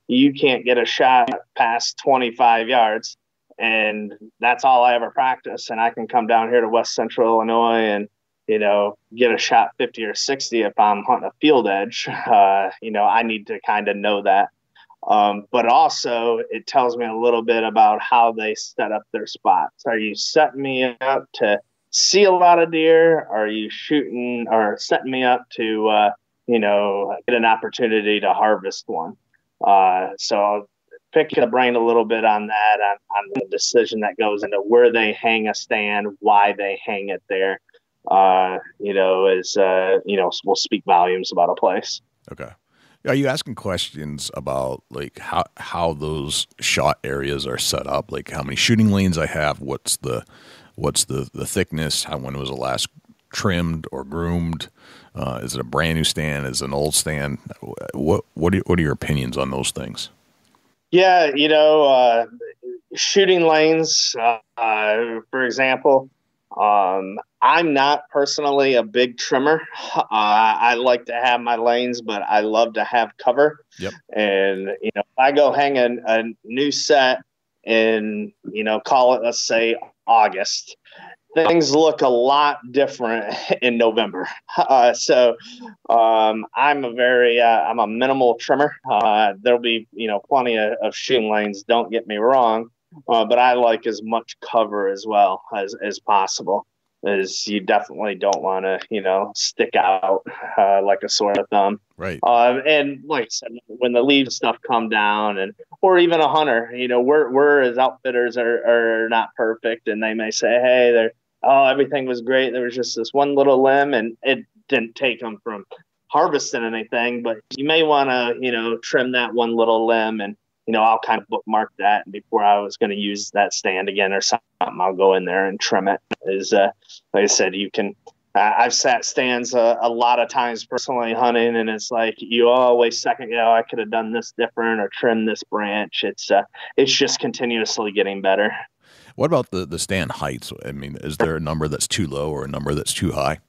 you can't get a shot past 25 yards, and that's all I ever practice. And I can come down here to West Central Illinois and, get a shot 50 or 60 if I'm hunting a field edge. I need to kind of know that. But also it tells me a little bit about how they set up their spots. Are you setting me up to see a lot of deer? Are you shooting or setting me up to, get an opportunity to harvest one? So pick the brain a little bit on that, on the decision that goes into where they hang a stand, why they hang it there. Will speak volumes about a place. Okay. Are you asking questions about like how those shot areas are set up? Like how many shooting lanes I have? What's the thickness? When was the last trimmed or groomed? Is it a brand new stand? Is it an old stand? What are your opinions on those things? Yeah, shooting lanes, for example. I'm not personally a big trimmer. I like to have my lanes, but I love to have cover. Yep. And, if I go hang a new set in, call it, let's say August, things look a lot different in November. I'm a minimal trimmer. There'll be, plenty of shooting lanes. Don't get me wrong. But I like as much cover as well as possible, as you definitely don't want to, stick out like a sore thumb. Right. And like I said, when the leaves stuff come down or even a hunter, we're as outfitters are not perfect, and they may say, hey, everything was great. There was just this one little limb, and it didn't take them from harvesting anything, but you may want to, trim that one little limb, and I'll kind of bookmark that. And before I was going to use that stand again or something, I'll go in there and trim it. Like I said, you can, I've sat stands a lot of times personally hunting, and it's like, you always second, I could have done this different or trimmed this branch. It's just continuously getting better. What about the stand heights? I mean, is there a number that's too low or a number that's too high?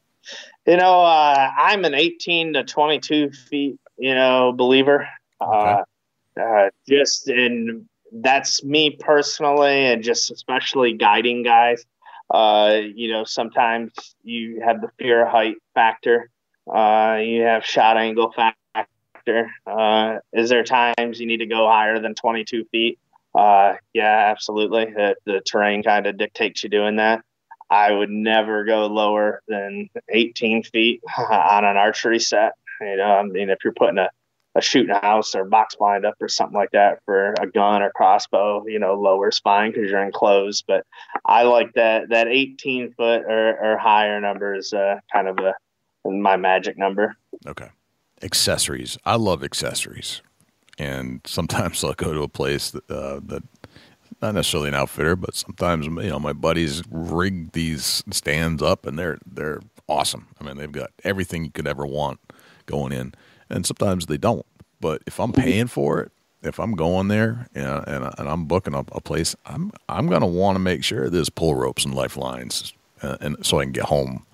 I'm an 18 to 22 feet, believer. Okay. And that's me personally, and just especially guiding guys. Sometimes you have the fear of height factor. You have shot angle factor. Is there times you need to go higher than 22 feet? Yeah, absolutely. The terrain kind of dictates you doing that. I would never go lower than 18 feet on an archery set. If you're putting a shooting house or box blind up or something like that for a gun or crossbow, lower is fine because you're enclosed. But I like that 18 foot or higher number is kind of my magic number. Okay. Accessories. I love accessories. And sometimes I'll go to a place that not necessarily an outfitter, but sometimes, my buddies rig these stands up, and they're awesome. I mean, they've got everything you could ever want going in. And sometimes they don't. But if I'm paying for it, if I'm going there and I'm booking a place, I'm going to want to make sure there's pull ropes and lifelines, and so I can get home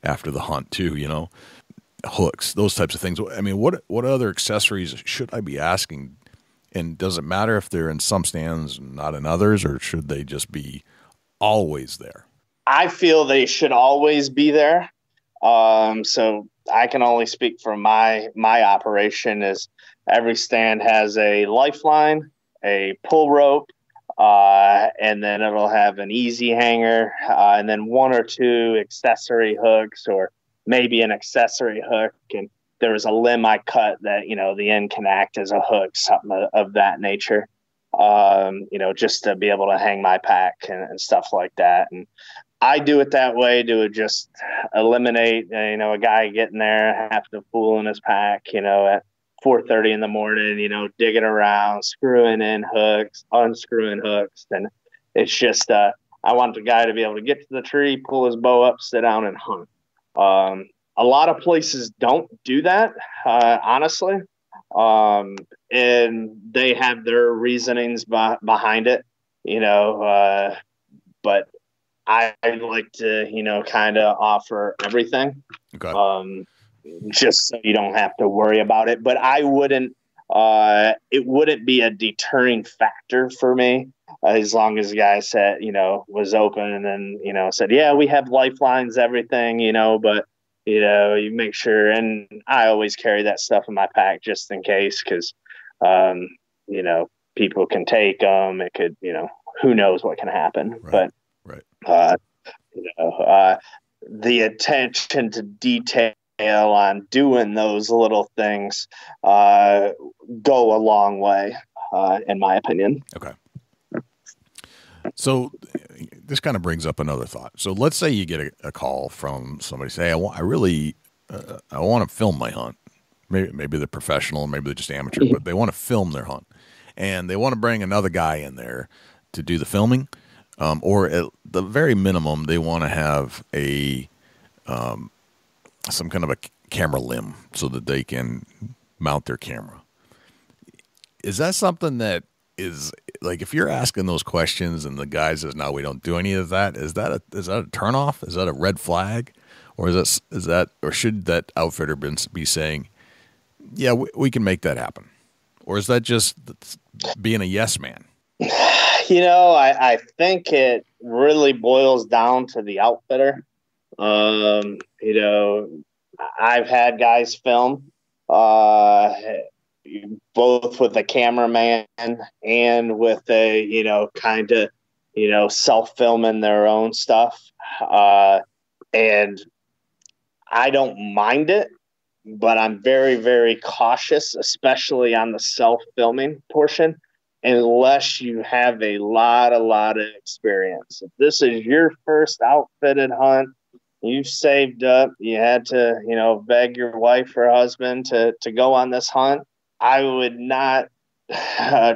after the hunt too. Hooks, those types of things. I mean, what other accessories should I be asking? And does it matter if they're in some stands and not in others, or should they just be always there? I feel they should always be there. So I can only speak for my operation. Is every stand has a lifeline, a pull rope, and then it'll have an easy hanger, and then one or two accessory hooks, or maybe an accessory hook. And there's a limb I cut that, the end can act as a hook, something of that nature, just to be able to hang my pack and stuff like that. And I do it that way to just eliminate, a guy getting there, having to fool in his pack, at 4:30 in the morning, digging around, screwing in hooks, unscrewing hooks. And it's just, I want the guy to be able to get to the tree, pull his bow up, sit down and hunt. A lot of places don't do that, honestly. And they have their reasonings behind it, but I like to, kind of offer everything. Okay. Just so you don't have to worry about it. But I wouldn't, it wouldn't be a deterring factor for me as long as the guy said, was open and then, said, yeah, we have lifelines, everything, but, you make sure. And I always carry that stuff in my pack just in case, because, people can take them. It could, who knows what can happen. Right. But, the attention to detail on doing those little things go a long way, in my opinion. Okay. So this kind of brings up another thought. So let's say you get a call from somebody say, I want to film my hunt. Maybe they're professional, maybe they're just amateur, but they want to film their hunt, and they want to bring another guy in there to do the filming, or at the very minimum, they want to have some kind of a camera limb so that they can mount their camera. Is that something that is like, if you're asking those questions and the guy says, no, we don't do any of that, is that a turnoff? Is that a red flag? Or is that, or should that outfitter be saying, yeah, we can make that happen? Or is that just being a yes man? I think it really boils down to the outfitter. I've had guys film, both with a cameraman and with a, kind of, self-filming their own stuff. And I don't mind it, but I'm very, very cautious, especially on the self-filming portion, unless you have a lot of experience. If this is your first outfitted hunt, you've saved up, you had to, beg your wife or husband to go on this hunt, I would not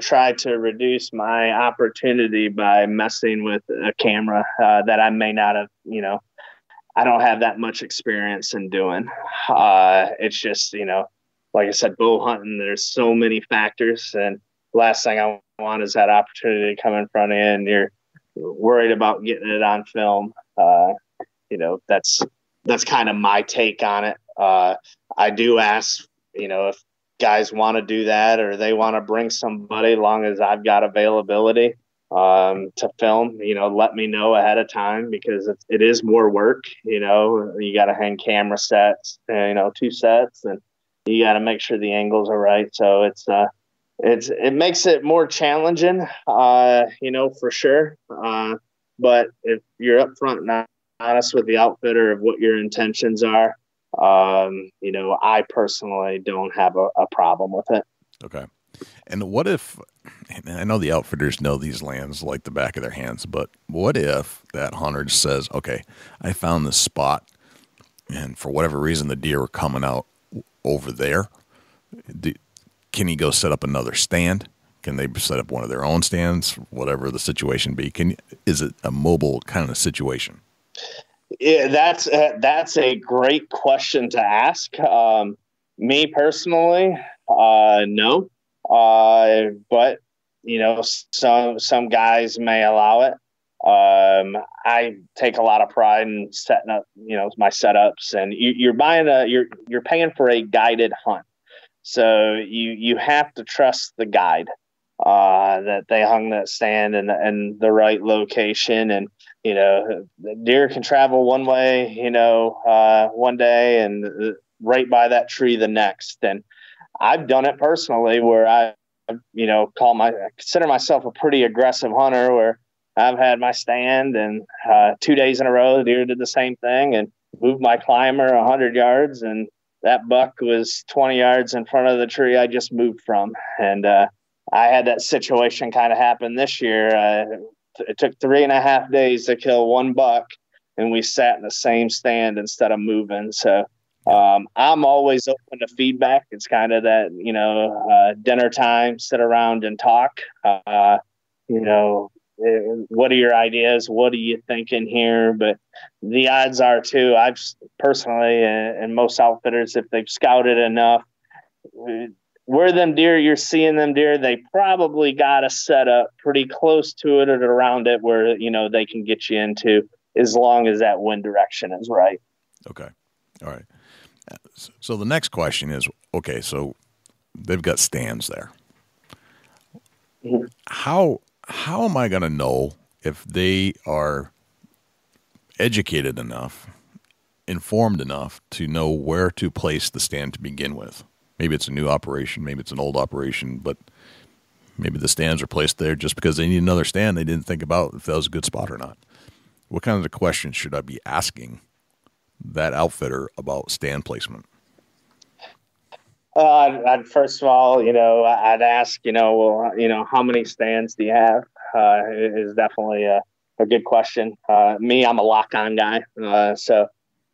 try to reduce my opportunity by messing with a camera that I may not have, I don't have that much experience in doing. It's just, like I said, bow hunting, there's so many factors, and last thing I want is that opportunity to come in front of you and you're worried about getting it on film. That's kind of my take on it. I do ask, if guys want to do that or they want to bring somebody, long as I've got availability to film, let me know ahead of time, because it is more work. You got to hang camera sets, 2 sets, and you got to make sure the angles are right. So it makes it more challenging, for sure. But if you're upfront and honest with the outfitter of what your intentions are, I personally don't have a problem with it. Okay. And what if, and I know the outfitters know these lands like the back of their hands, but what if that hunter says, okay, I found this spot, and for whatever reason the deer are coming out over there? Can he go set up another stand? Can they set up one of their own stands, whatever the situation be? Is it a mobile kind of situation? Yeah, that's a great question to ask. Me personally, no. But some guys may allow it. I take a lot of pride in setting up, my setups, and you're paying for a guided hunt. So you have to trust the guide, that they hung that stand in the right location. And, the deer can travel one way, one day and right by that tree the next. And I've done it personally where I, consider myself a pretty aggressive hunter, where I've had my stand and 2 days in a row, the deer did the same thing and moved my climber 100 yards. And that buck was 20 yards in front of the tree I just moved from. And I had that situation kind of happen this year. It took 3.5 days to kill one buck, and we sat in the same stand instead of moving. So I'm always open to feedback. It's kind of that, dinner time, sit around and talk. What are your ideas? What are you thinking here? But the odds are too, I've personally, and most outfitters, if they've scouted enough, where them deer, you're seeing them deer, they probably got a setup pretty close to it or around it where, they can get you into, as long as that wind direction is right. Okay. All right. So the next question is, okay, so they've got stands there. Mm-hmm. How how am I going to know if they are educated enough, informed enough to know where to place the stand to begin with? Maybe it's a new operation, maybe it's an old operation, but maybe the stands are placed there just because they need another stand. They didn't think about if that was a good spot or not. What kind of questions should I be asking that outfitter about stand placement? I'd first of all, I'd ask, how many stands do you have? Is definitely a good question. Me, I'm a lock-on guy, so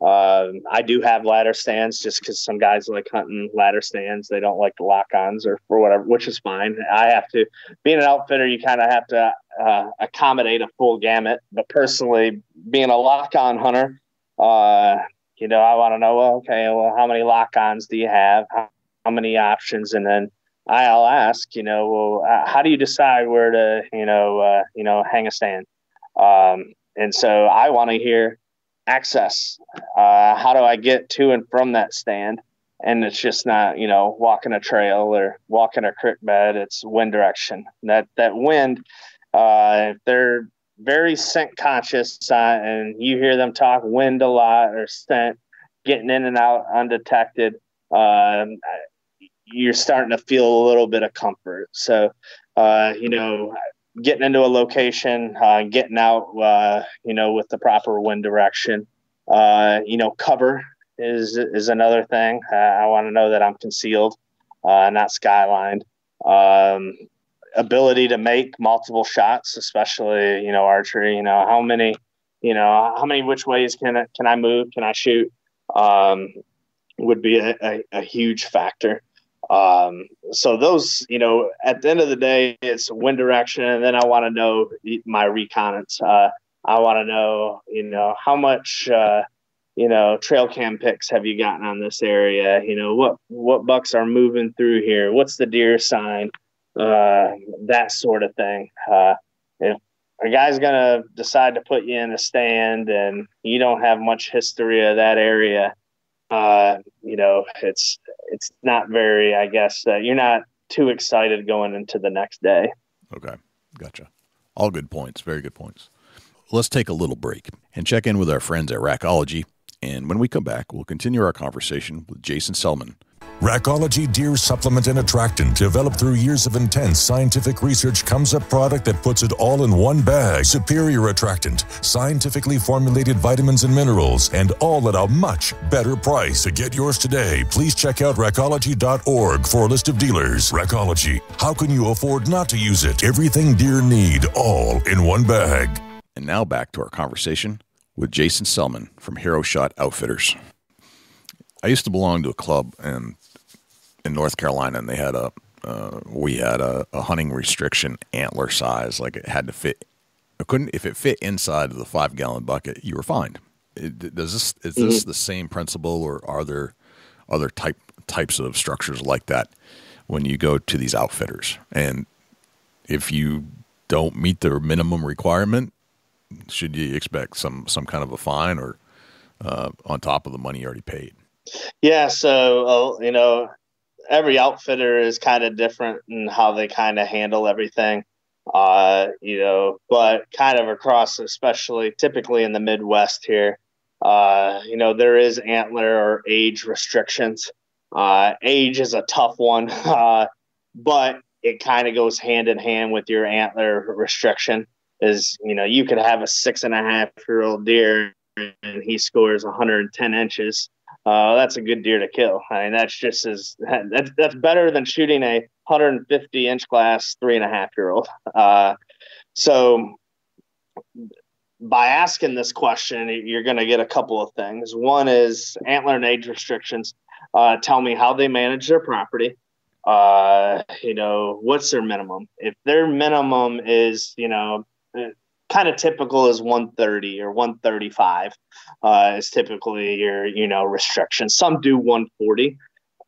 I do have ladder stands just because some guys like hunting ladder stands. They don't like the lock-ons or for whatever, which is fine. I have to, being an outfitter, you kind of have to accommodate a full gamut. But personally, being a lock-on hunter, I want to know, how many lock-ons do you have? How many options? And then I'll ask, how do you decide where to, hang a stand? And so I want to hear access. How do I get to and from that stand? And it's just not, walking a trail or walking a creek bed. It's wind direction. That wind, if they're very scent conscious and you hear them talk wind a lot or scent, getting in and out undetected, you're starting to feel a little bit of comfort. So, getting into a location, getting out, with the proper wind direction, cover is another thing. I want to know that I'm concealed, not skylined. Ability to make multiple shots, especially, archery, how many which ways can I move? Can I shoot? Would be a huge factor. So those, at the end of the day, it's wind direction. And then I want to know my reconnaissance. I want to know, how much, trail cam pics have you gotten on this area? What bucks are moving through here? What's the deer sign? That sort of thing. If a guy's going to decide to put you in a stand and you don't have much history of that area, it's not very, I guess, you're not too excited going into the next day. Okay. Gotcha. All good points. Very good points. Let's take a little break and check in with our friends at Recology. And when we come back, we'll continue our conversation with Jason Selman. Recology Deer Supplement and Attractant, developed through years of intense scientific research, comes a product that puts it all in one bag. Superior attractant, scientifically formulated vitamins and minerals, and all at a much better price. To get yours today, please check out Recology.org for a list of dealers. Recology, how can you afford not to use it? Everything deer need, all in one bag. And now back to our conversation with Jason Selman from Hero Shot Outfitters. I used to belong to a club in North Carolina, and they had we had a hunting restriction antler size. Like it had to fit. If it fit inside of the 5-gallon bucket, you were fined. Is this the same principle, or are there other types of structures like that when you go to these outfitters? And if you don't meet the minimum requirement, should you expect some kind of a fine or on top of the money you already paid? Yeah, so every outfitter is kind of different in how they kind of handle everything, but kind of across, especially typically in the Midwest here, there is antler or age restrictions. Age is a tough one, but it kind of goes hand in hand with your antler restriction. Is you could have a 6.5-year-old deer and he scores 110 inches. That's a good deer to kill. I mean, that's just that's better than shooting a 150-inch class 3.5-year-old. So by asking this question, you're going to get a couple of things. One is Antler and Age Restrictions. Tell me how they manage their property. What's their minimum? If their minimum is, kind of typical is 130 or 135 is typically your restrictions. Some do 140.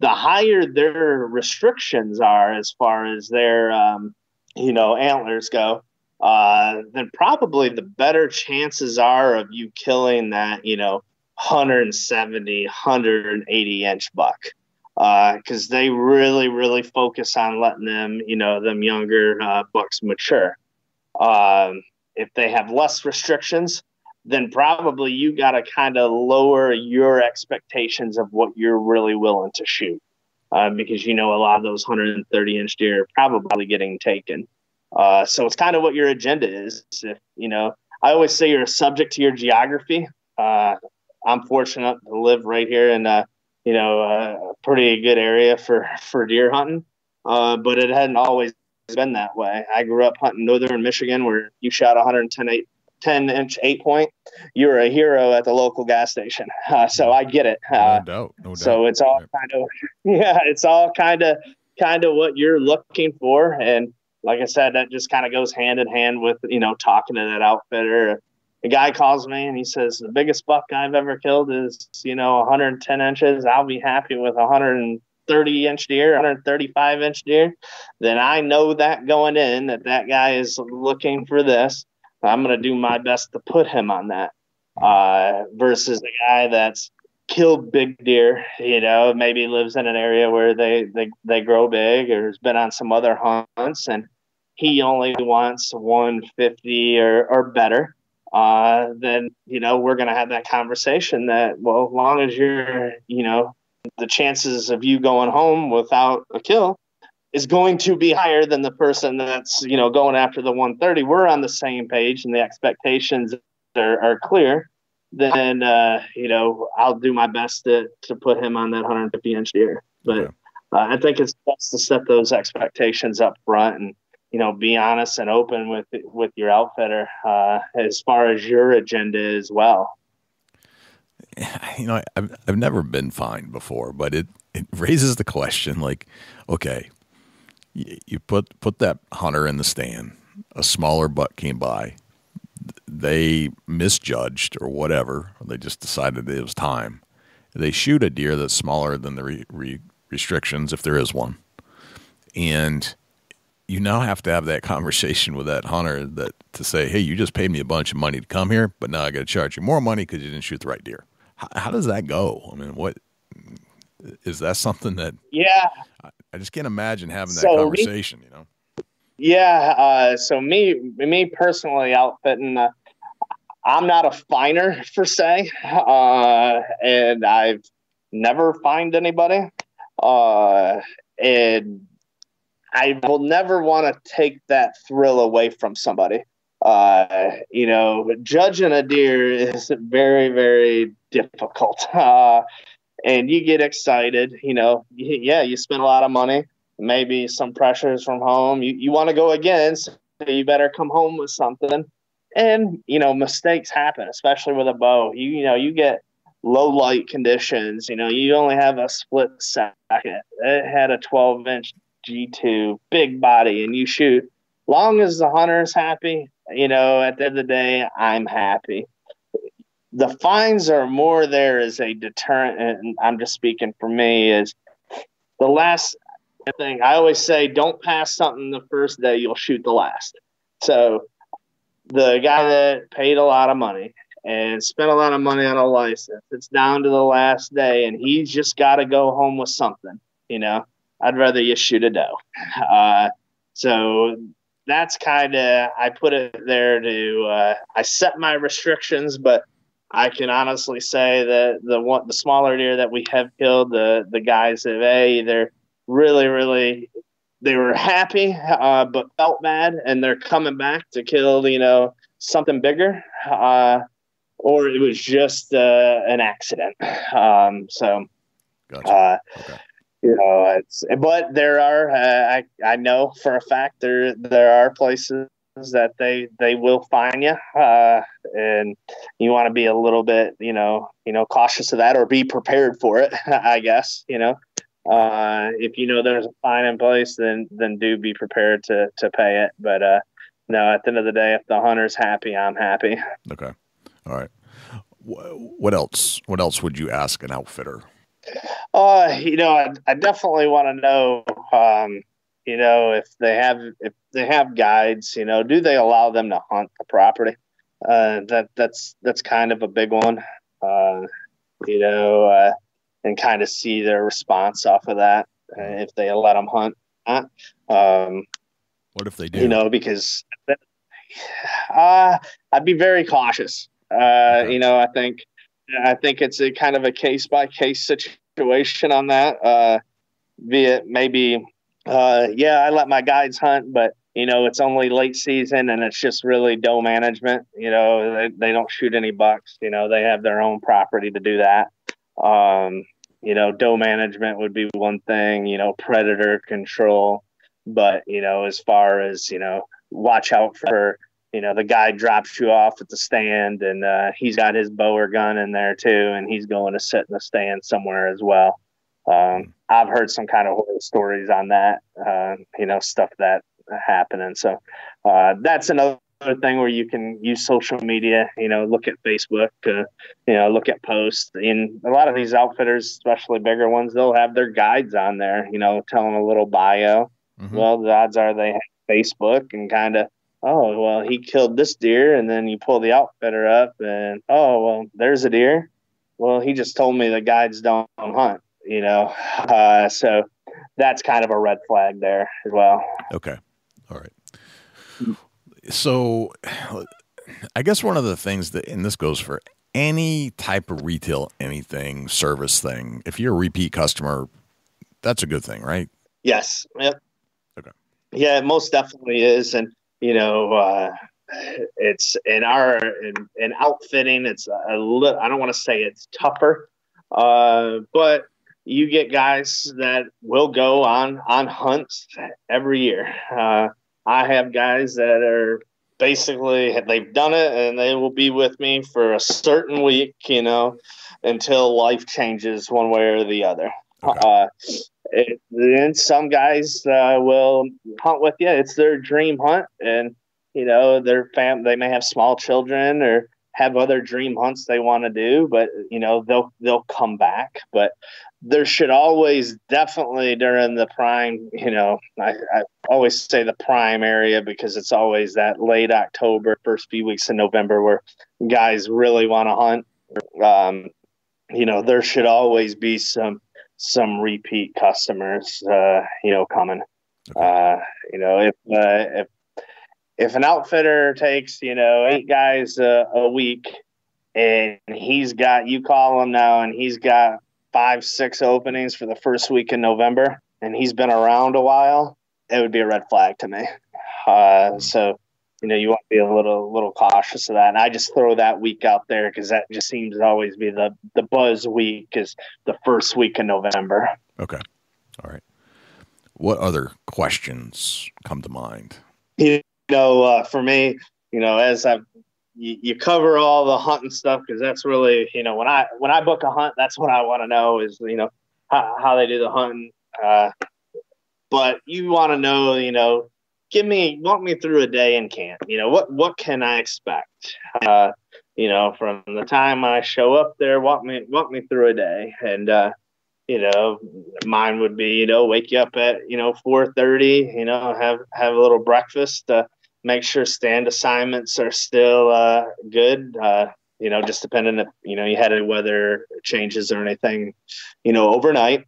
The higher their restrictions are as far as their antlers go, then probably the better chances are of you killing that 170, 180 inch buck, because they really focus on letting them them younger bucks mature. If they have less restrictions, then probably you got to kind of lower your expectations of what you're really willing to shoot. Because, a lot of those 130-inch deer are probably getting taken. So it's kind of what your agenda is. If, I always say you're subject to your geography. I'm fortunate to live right here in a pretty good area for deer hunting. But it hadn't always been that way. I grew up hunting northern Michigan, where you shot 10-inch 8-point. You're a hero at the local gas station. So I get it. No doubt. So it's all it's all kind of what you're looking for. And like I said, that just kind of goes hand in hand with, talking to that outfitter. A guy calls me and he says, the biggest buck I've ever killed is, 110 inches. I'll be happy with 130-inch deer, 135-inch deer. Then I know that going in that guy is looking for this. I'm going to do my best to put him on that versus the guy that's killed big deer, maybe lives in an area where they grow big or has been on some other hunts and he only wants 150 or better. Then, we're going to have that conversation that, well, as long as you're, the chances of you going home without a kill is going to be higher than the person that's, going after the 130. We're on the same page and the expectations are clear. Then, I'll do my best to put him on that 150-inch deer. But I think it's best to set those expectations up front and, be honest and open with your outfitter as far as your agenda as well. I've never been fined before, but it raises the question, like, okay, you put that hunter in the stand, a smaller buck came by, they misjudged or whatever, or they just decided it was time. They shoot a deer that's smaller than the restrictions, if there is one, and you now have to have that conversation with that hunter to say, hey, you just paid me a bunch of money to come here, but now I got to charge you more money because you didn't shoot the right deer. How does that go? I mean, what is that something that? Yeah, I just can't imagine having that conversation. Yeah. So me personally, outfitting, I'm not a finer per se, and I've never fined anybody, and I will never want to take that thrill away from somebody. Judging a deer is very, very difficult. And you get excited, you spend a lot of money, maybe some pressures from home. You want to go again, so you better come home with something. And, mistakes happen, especially with a bow. You get low light conditions. You only have a split second. It had a 12-inch G2, big body, and you shoot. Long as the hunter's happy, at the end of the day, I'm happy. The fines are more there as a deterrent, and I'm just speaking for me, is the last thing. I always say, don't pass something the first day, you'll shoot the last. So the guy that paid a lot of money and spent a lot of money on a license, it's down to the last day, and he's just got to go home with something, I'd rather you shoot a doe. So that's kind of, I put it there to, I set my restrictions, but I can honestly say that the smaller deer that we have killed, the guys have, they're really, really, they were happy, but felt bad, and they're coming back to kill, something bigger, or it was just an accident. So, gotcha. Okay. But there are, I know for a fact there are places that they will fine you, and you want to be a little bit, cautious of that, or be prepared for it, I guess, if there's a fine in place, then do be prepared to pay it. But, no, at the end of the day, if the hunter's happy, I'm happy. Okay. All right. What else would you ask an outfitter? I definitely want to know, if they have guides, do they allow them to hunt the property? That's kind of a big one, and kind of see their response off of that, if they let them hunt. What if they do? Because I'd be very cautious. Okay. I think it's a kind of a case by case situation on that. Be it maybe, I let my guides hunt, but it's only late season and it's just really doe management. They don't shoot any bucks. They have their own property to do that. Doe management would be one thing. Predator control, but as far as watch out for. The guy drops you off at the stand and he's got his bow or gun in there too, and he's going to sit in the stand somewhere as well. I've heard some kind of horror stories on that, stuff that happening. So that's another thing where you can use social media, look at Facebook, look at posts. And a lot of these outfitters, especially bigger ones, they'll have their guides on there, telling a little bio. Mm-hmm. Well, the odds are they have Facebook and kind of, oh, well, he killed this deer, and then you pull the outfitter up and, oh, well, there's a deer. Well, he just told me the guides don't hunt, so that's kind of a red flag there as well. Okay. All right. So I guess one of the things that, and this goes for any type of retail, anything, service thing, if you're a repeat customer, that's a good thing, right? Yes. Yep. Okay. Yeah, it most definitely is. And, it's in outfitting, it's I don't want to say it's tougher, but you get guys that will go on hunts every year. I have guys that are basically, they've done it and they will be with me for a certain week, until life changes one way or the other. Okay. And some guys will hunt with you. It's their dream hunt, and they may have small children or have other dream hunts they want to do, but they'll come back. But there should always, definitely during the prime, I always say the prime area, because it's always that late October, first few weeks in November where guys really want to hunt. There should always be some repeat customers, coming. Okay. If an outfitter takes, 8 guys a week, and you call him now and he's got 5-6 openings for the first week in November, and he's been around a while, it would be a red flag to me. So, you want to be a little cautious of that. And I just throw that week out there because that just seems to always be the buzz week, is the first week in November. Okay. All right. What other questions come to mind? For me, as you cover all the hunting stuff, because that's really, when I book a hunt, that's what I want to know is, how they do the hunting. But you want to know, walk me through a day in camp. What can I expect? From the time I show up there, walk me through a day. And, mine would be, wake you up at, 4:30, have a little breakfast, make sure stand assignments are still good. Just depending if, you had any weather changes or anything, overnight.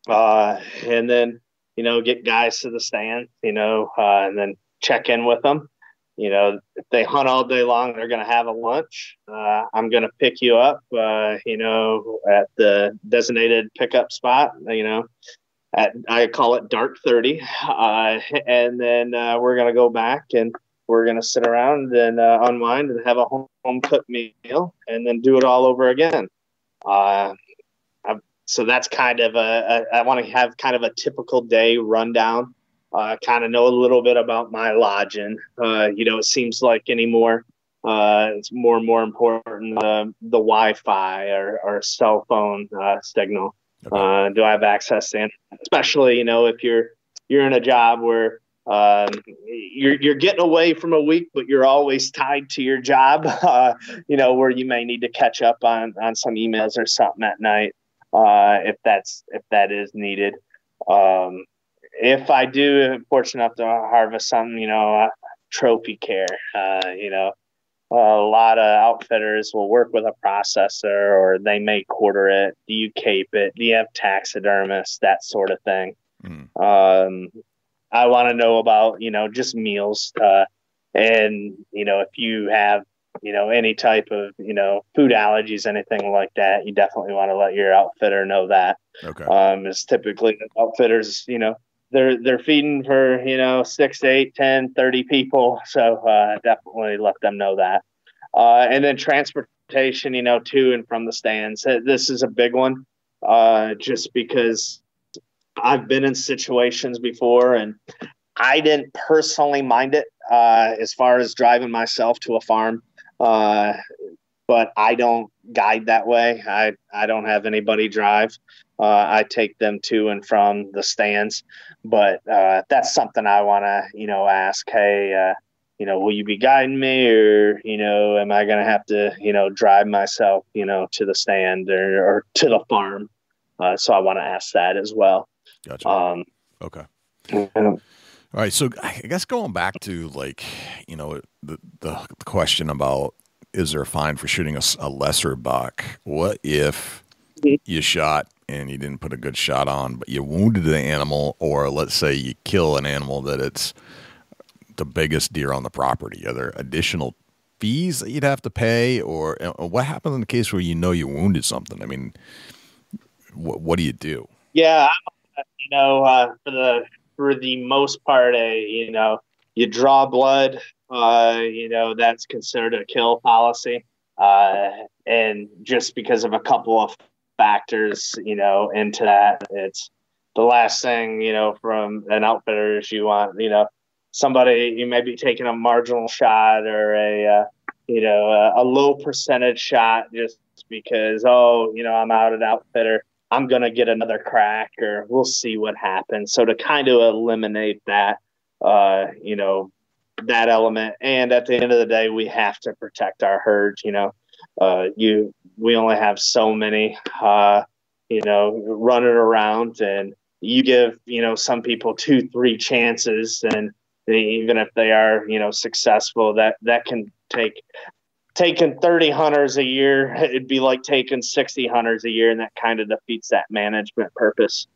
And then, get guys to the stand, and then check in with them. If they hunt all day long, they're going to have a lunch. I'm going to pick you up, at the designated pickup spot, I call it dark 30. And then we're going to go back and we're going to sit around and unwind and have a home cooked meal and then do it all over again. So that's kind of I want to have kind of a typical day rundown, kind of know a little bit about my lodging. It seems like anymore, it's more and more important, the Wi-Fi or cell phone signal. Okay. Do I have access to internet? Especially, if you're in a job where you're getting away from a week, but you're always tied to your job, where you may need to catch up on some emails or something at night. If that is needed. If I do, fortunate enough to harvest some, trophy care, a lot of outfitters will work with a processor, or they may quarter it. Do you cape it? Do you have taxidermists? That sort of thing. I want to know about, just meals. And, if you have, any type of, food allergies, anything like that, you definitely want to let your outfitter know that. Okay. Is typically outfitters, they're feeding for, 6, 8, 10, 30 people. So definitely let them know that. And then transportation, to and from the stands. This is a big one, just because I've been in situations before and I didn't personally mind it as far as driving myself to a farm. But I don't guide that way. I don't have anybody drive. I take them to and from the stands. But that's something I want to, ask. Hey, will you be guiding me, or, am I going to have to, drive myself, to the stand or to the farm? So I want to ask that as well. Gotcha. Okay. All right. So I guess going back to the question about, is there a fine for shooting a lesser buck? What if you shot and you didn't put a good shot on, but you wounded the animal, or let's say you kill an animal that it's the biggest deer on the property? Are there additional fees that you'd have to pay, or what happens in the case where you wounded something? I mean, what do you do? Yeah, for the most part, you draw blood. That's considered a kill policy. And just because of a couple of factors, into that, it's the last thing, from an outfitter is you want, somebody, you may be taking a marginal shot or a low percentage shot just because, I'm out at outfitter, I'm going to get another crack, or we'll see what happens. So to kind of eliminate that, that element. And at the end of the day, we have to protect our herd. We only have so many, running around, and you give, some people 2-3 chances, and even if they are, successful, that can taking 30 hunters a year, it'd be like taking 60 hunters a year, and that kind of defeats that management purpose.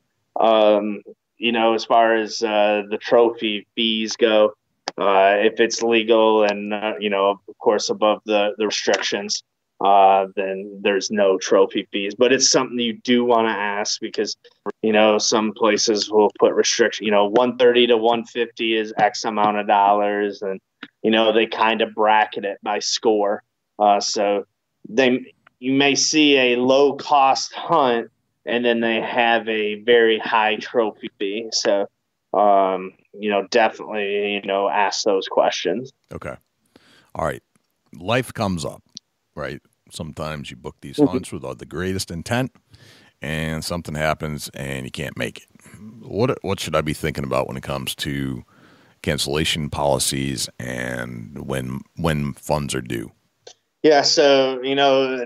As far as the trophy fees go, if it's legal and, of course, above the restrictions, then there's no trophy fees. But it's something you do want to ask because, some places will put restriction, 130 to 150 is X amount of dollars, and, they kind of bracket it by score. So you may see a low cost hunt, and then they have a very high trophy fee. So, definitely, ask those questions. Okay. All right. Life comes up, right? Sometimes you book these hunts with the greatest intent, and something happens and you can't make it. What should I be thinking about when it comes to cancellation policies and when funds are due? Yeah, so,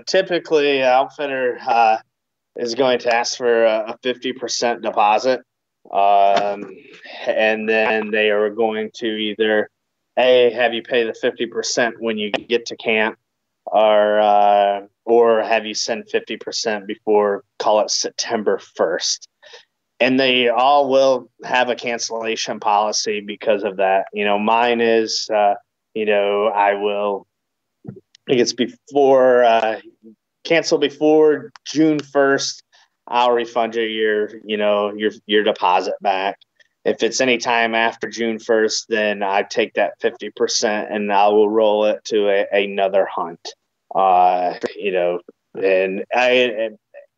typically an outfitter is going to ask for a 50% deposit. And then they are going to either have you pay the 50% when you get to camp, or have you send 50% before, call it September 1st. And they all will have a cancellation policy because of that. Mine is, I think it's before, cancel before June 1st. I'll refund you your deposit back. If it's any time after June 1st, then I take that 50% and I will roll it to another hunt. And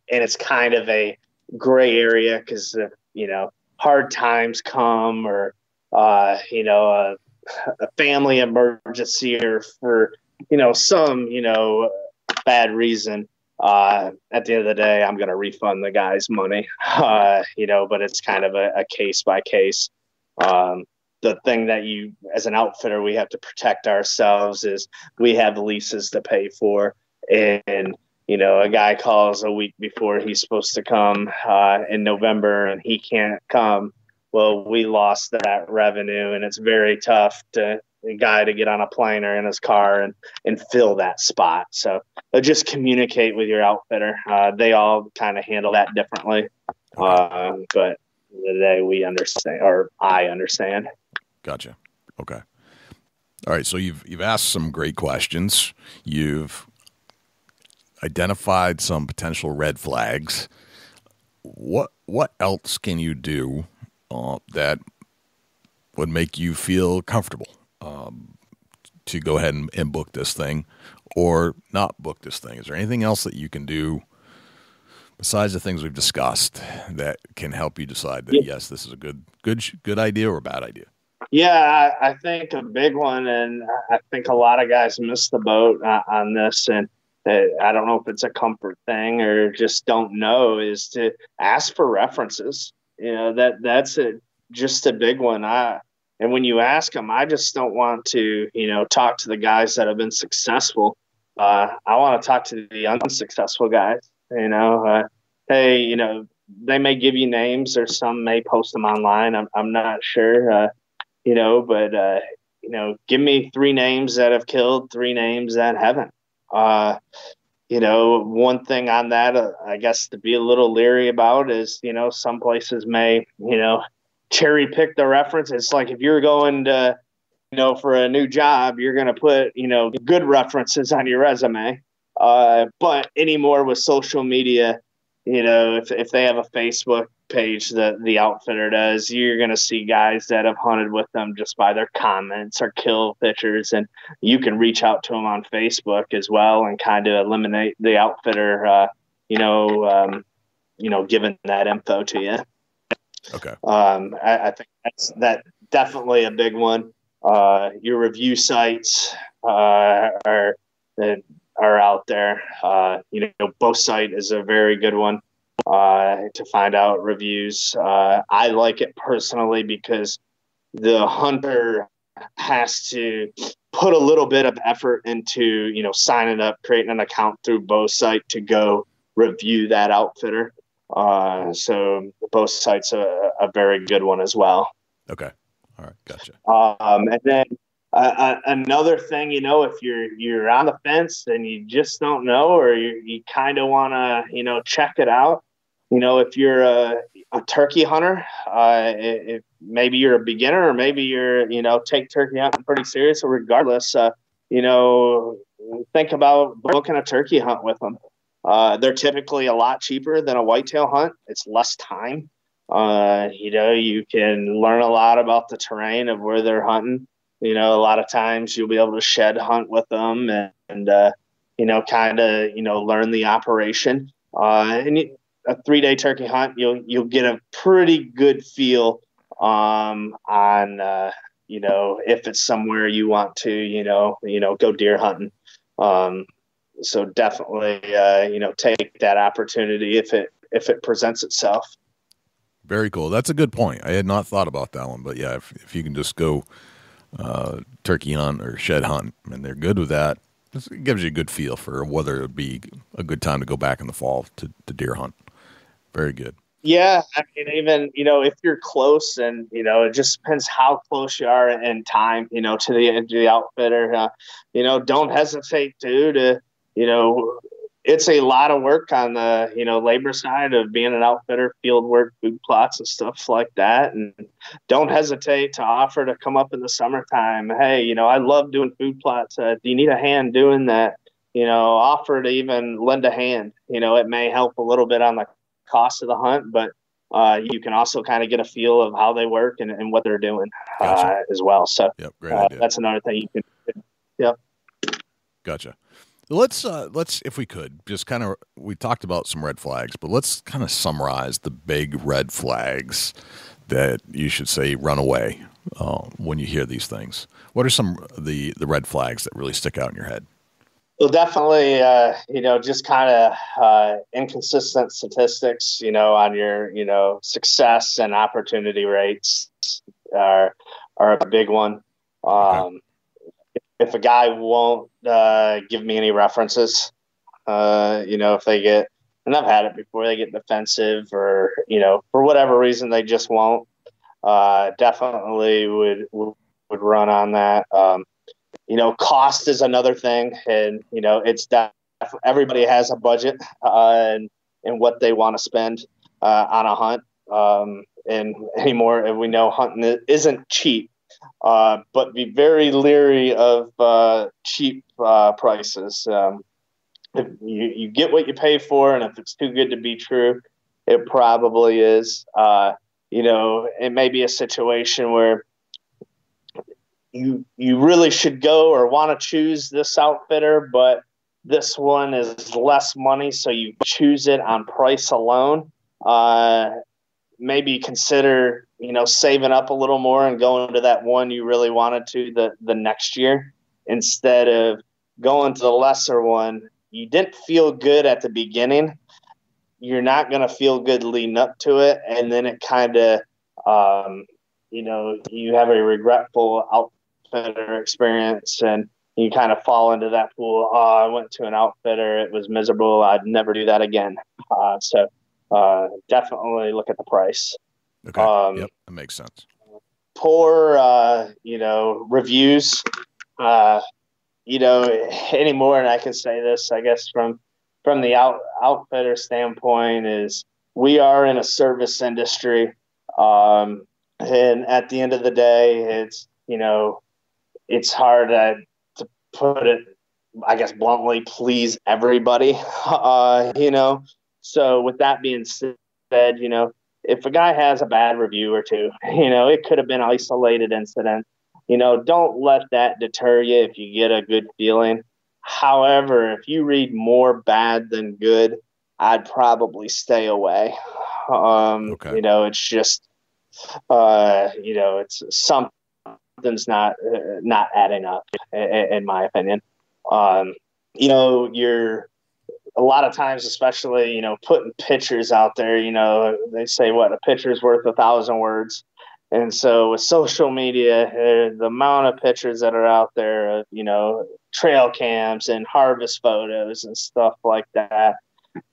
it's kind of a gray area because, hard times come, or, a family emergency, or for, some, bad reason. At the end of the day, I'm going to refund the guy's money, but it's kind of a case by case. The thing that as an outfitter, we have to protect ourselves is we have leases to pay for. And, a guy calls a week before he's supposed to come in November and he can't come. Well, we lost that revenue, and it's very tough to a guy to get on a plane or in his car and fill that spot. So just communicate with your outfitter. They all kind of handle that differently. But today we understand, or I understand. Gotcha. Okay. All right, so you've asked some great questions. You've identified some potential red flags. What else can you do that would make you feel comfortable to go ahead and book this thing or not book this thing? Is there anything else that you can do besides the things we've discussed that can help you decide that, yes, this is a good idea or a bad idea? Yeah, I think a big one, and I think a lot of guys miss the boat on this, and I don't know if it's a comfort thing or just don't know, is to ask for references. That's just a big one. And when you ask them, I just don't want to, talk to the guys that have been successful. I want to talk to the unsuccessful guys. Hey, they may give you names, or some may post them online. I'm not sure. But give me 3 names that have killed, 3 names that haven't. One thing on that, I guess, to be a little leery about is, some places may, cherry pick the reference. It's like if you're going to, for a new job, you're going to put, good references on your resume. But anymore with social media, if they have a Facebook page that the outfitter does, you're going to see guys that have hunted with them just by their comments or kill pictures, and you can reach out to them on Facebook as well and kind of eliminate the outfitter, giving that info to you. Okay. I think that's definitely a big one. Your review sites are out there. Both site is a very good one to find out reviews. I like it personally because the hunter has to put a little bit of effort into, signing up, creating an account through both site to go review that outfitter. So both sites are a very good one as well. Okay. All right. Gotcha. And then another thing, if you're on the fence and you just don't know, or you kind of want to, check it out, if you're a turkey hunter, if maybe you're a beginner, or maybe you're, take turkey hunting pretty serious, or regardless, think about booking a turkey hunt with them. They're typically a lot cheaper than a whitetail hunt. It's less time. You can learn a lot about the terrain of where they're hunting. A lot of times you'll be able to shed hunt with them and kind of, learn the operation. And a 3-day turkey hunt, you'll get a pretty good feel on if it's somewhere you want to, go deer hunting. So definitely, take that opportunity if it presents itself. Very cool. That's a good point. I had not thought about that one, but yeah, if you can just go turkey hunt or shed hunt, and they're good with that, it gives you a good feel for whether it would be a good time to go back in the fall to deer hunt. Very good. Yeah, I mean, even if you're close, and it just depends how close you are in time, to the outfitter. Don't hesitate to it's a lot of work on the, labor side of being an outfitter, field work, food plots and stuff like that. And don't hesitate to offer to come up in the summertime. Hey, I love doing food plots. Do you need a hand doing that? Offer to even lend a hand. It may help a little bit on the cost of the hunt, but you can also kind of get a feel of how they work and what they're doing. Gotcha. As well. So great idea. That's another thing you can. Yep. Gotcha. Let's if we could just kind of, we talked about some red flags, but let's kind of summarize the big red flags that you should say run away when you hear these things. What are some of the red flags that really stick out in your head? Well, definitely, just kind of inconsistent statistics, on your, success and opportunity rates are a big one. Okay. If a guy won't give me any references, if they get, and I've had it before, they get defensive or, for whatever reason, they just won't, definitely would run on that. Cost is another thing. And, it's everybody has a budget and what they want to spend on a hunt. And anymore, we know hunting isn't cheap. but be very leery of cheap prices. If you get what you pay for, and if it's too good to be true, it probably is. It may be a situation where you really should go or want to choose this outfitter, but this one is less money, so you choose it on price alone. Maybe consider, saving up a little more and going to that one you really wanted to the next year instead of going to the lesser one. You didn't feel good at the beginning. You're not going to feel good leading up to it. And then it kind of, you have a regretful outfitter experience and you kind of fall into that pool. Oh, I went to an outfitter. It was miserable. I'd never do that again. So definitely look at the price. Okay. Yep. That makes sense. Poor, reviews, anymore. And I can say this, I guess, from the outfitter standpoint, is we are in a service industry. And at the end of the day, it's hard to put it, I guess, bluntly, please everybody, So with that being said, if a guy has a bad review or two, it could have been an isolated incident. Don't let that deter you if you get a good feeling. However, if you read more bad than good, I'd probably stay away. Okay. It's just, it's something's not adding up, in my opinion. You're a lot of times, especially, putting pictures out there, they say a picture's worth 1,000 words. And so with social media, the amount of pictures that are out there of, trail cams and harvest photos and stuff like that,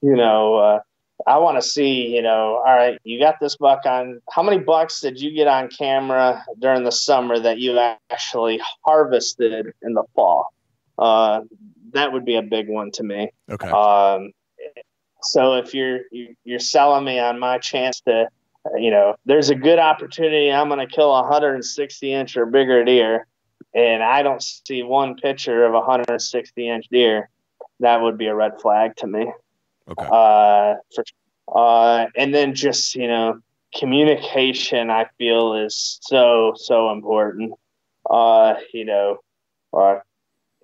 I want to see, all right, you got this buck on, how many bucks did you get on camera during the summer that you actually harvested in the fall? That would be a big one to me. Okay. So if you're selling me on my chance to, there's a good opportunity, I'm going to kill a 160-inch or bigger deer, and I don't see one picture of a 160-inch deer, that would be a red flag to me. Okay. And then just, communication, I feel, is so important.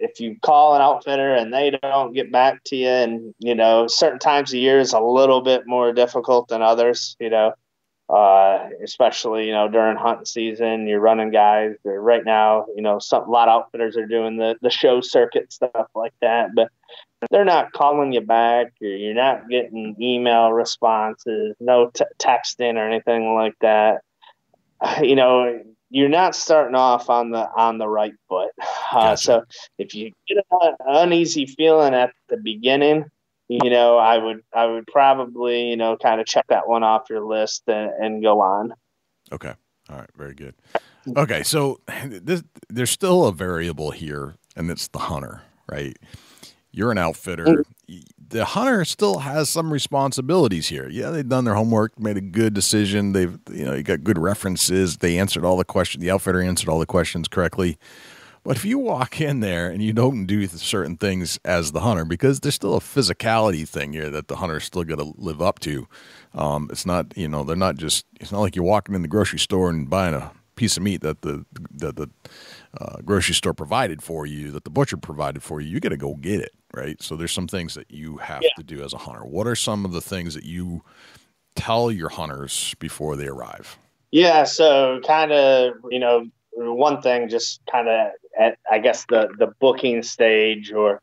If you call an outfitter and they don't get back to you, and, certain times of year is a little bit more difficult than others, especially, during hunting season, you're running guys right now, a lot of outfitters are doing the show circuit, stuff like that, but they're not calling you back, or you're not getting email responses, no texting or anything like that. You're not starting off on the right foot. Gotcha. So if you get an uneasy feeling at the beginning, I would probably, kind of check that one off your list and go on. Okay. All right. Very good. Okay. So there's still a variable here, and it's the hunter, right? You're an outfitter. The hunter still has some responsibilities here. Yeah, they've done their homework, made a good decision. They've, you got good references. They answered all the questions. The outfitter answered all the questions correctly. But if you walk in there and you don't do certain things as the hunter, because there's still a physicality thing here that the hunter's still got to live up to. It's not, they're not just, it's not like you're walking in the grocery store and buying a piece of meat that the grocery store provided for you, that the butcher provided for you. You got to go get it, right? So there's some things that you have to do as a hunter. What are some of the things that you tell your hunters before they arrive? Yeah, so kind of, one thing, just kind of at, I guess, the booking stage, or,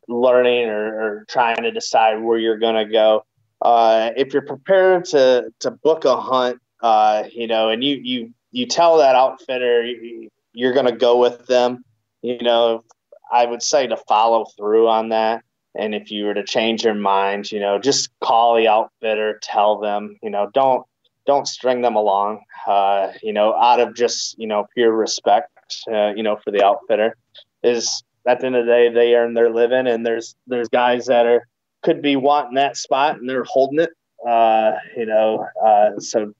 learning or trying to decide where you're going to go. If you're prepared to book a hunt, and you tell that outfitter you're going to go with them, I would say to follow through on that. And if you were to change your mind, just call the outfitter, tell them, don't string them along, out of just, pure respect, for the outfitter. Is at the end of the day, they earn their living, and there's guys that could be wanting that spot and they're holding it. So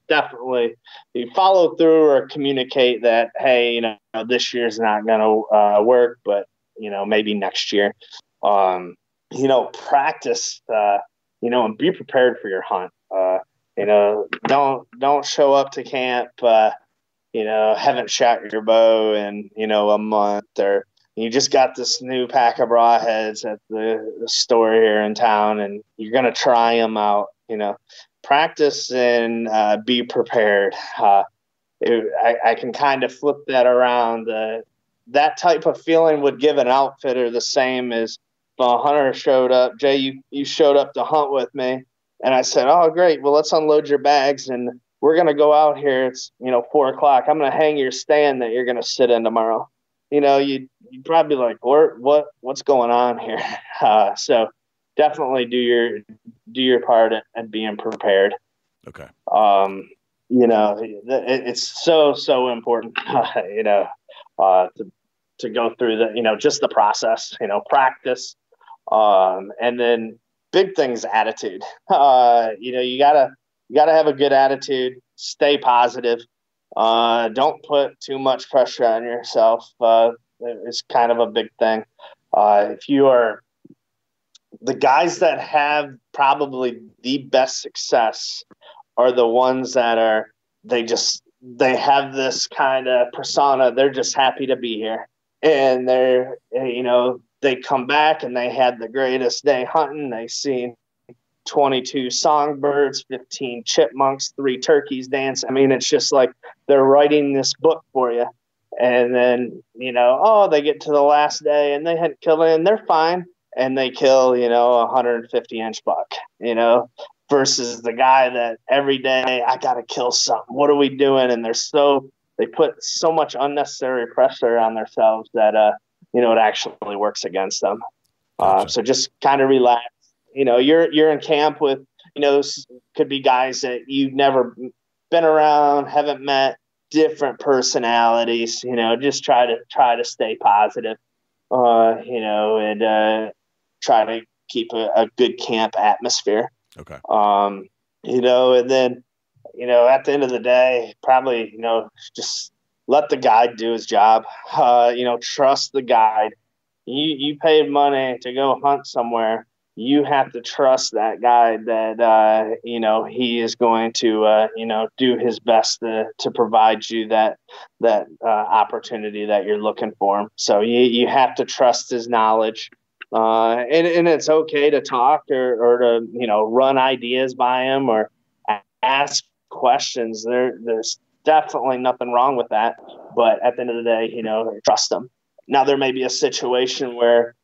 definitely you follow through or communicate that, hey, this year's not going to work, but, maybe next year. Practice, and be prepared for your hunt. Don't show up to camp, haven't shot your bow in, a month, or you just got this new pack of broadheads at the store here in town and you're going to try them out, practice and be prepared. I can kind of flip that around. That type of feeling would give an outfitter the same as if a hunter showed up. Jay, you showed up to hunt with me, and I said, oh, great, well, let's unload your bags, and we're going to go out here. It's, 4 o'clock. I'm going to hang your stand that you're going to sit in tomorrow. You'd probably be like, what's going on here? So definitely do your part at being prepared. Okay. It's so important, to go through the, just the process, practice. And then big things, attitude. You gotta have a good attitude, stay positive. Don't put too much pressure on yourself. It's kind of a big thing. If you are the guys that have probably the best success are the ones that they have this kind of persona. They're just happy to be here. And they come back and they had the greatest day hunting. They seen 22 songbirds, 15 chipmunks, 3 turkeys dance. I mean, it's just like they're writing this book for you. And then, they get to the last day and they hadn't killed it and they're fine. And they kill, 150-inch buck, versus the guy that every day I got to kill something. What are we doing? And they put so much unnecessary pressure on themselves that, it actually works against them. Gotcha. So just kind of relax. You're in camp with, could be guys that you've never been around, haven't met, different personalities, just try to stay positive, and try to keep a good camp atmosphere. Okay. And then, at the end of the day, probably, just let the guide do his job. Trust the guide. You paid money to go hunt somewhere. You have to trust that guide that, he is going to, do his best to provide you that opportunity that you're looking for. So you have to trust his knowledge. And it's okay to talk or to, run ideas by him or ask questions. There's definitely nothing wrong with that. But at the end of the day, trust them. Now, there may be a situation where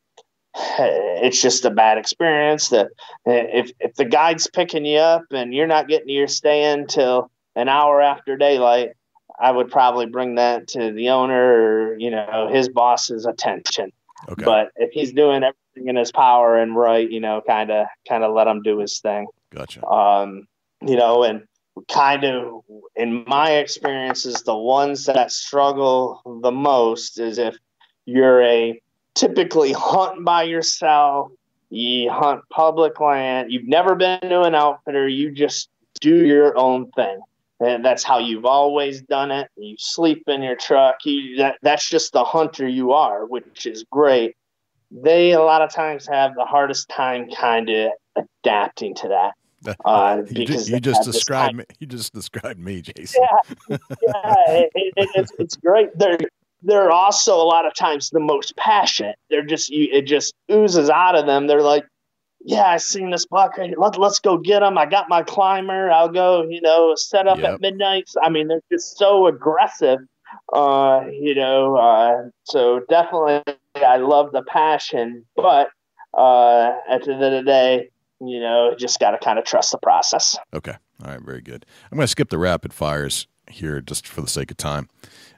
it's just a bad experience that if the guide's picking you up and you're not getting to your stand till an hour after daylight, I would probably bring that to the owner or, his boss's attention. Okay. But if he's doing everything in his power and right, kind of let him do his thing. Gotcha. And kind of in my experiences, the ones that struggle the most is if you're typically hunting by yourself, you hunt public land, you've never been to an outfitter, you just do your own thing. And that's how you've always done it. You sleep in your truck. That's just the hunter you are, which is great. They a lot of times have the hardest time kind of adapting to that. Because you just described me. You just described me, Jason. Yeah, it's great. They're also a lot of times the most passionate. It just oozes out of them. They're like, yeah, I seen this buck. Let's go get him. I got my climber. I'll go, set up at midnight. I mean, they're just so aggressive, so definitely I love the passion, but at the end of the day, just got to kind of trust the process. Okay. All right. Very good. I'm going to skip the rapid fires here just for the sake of time.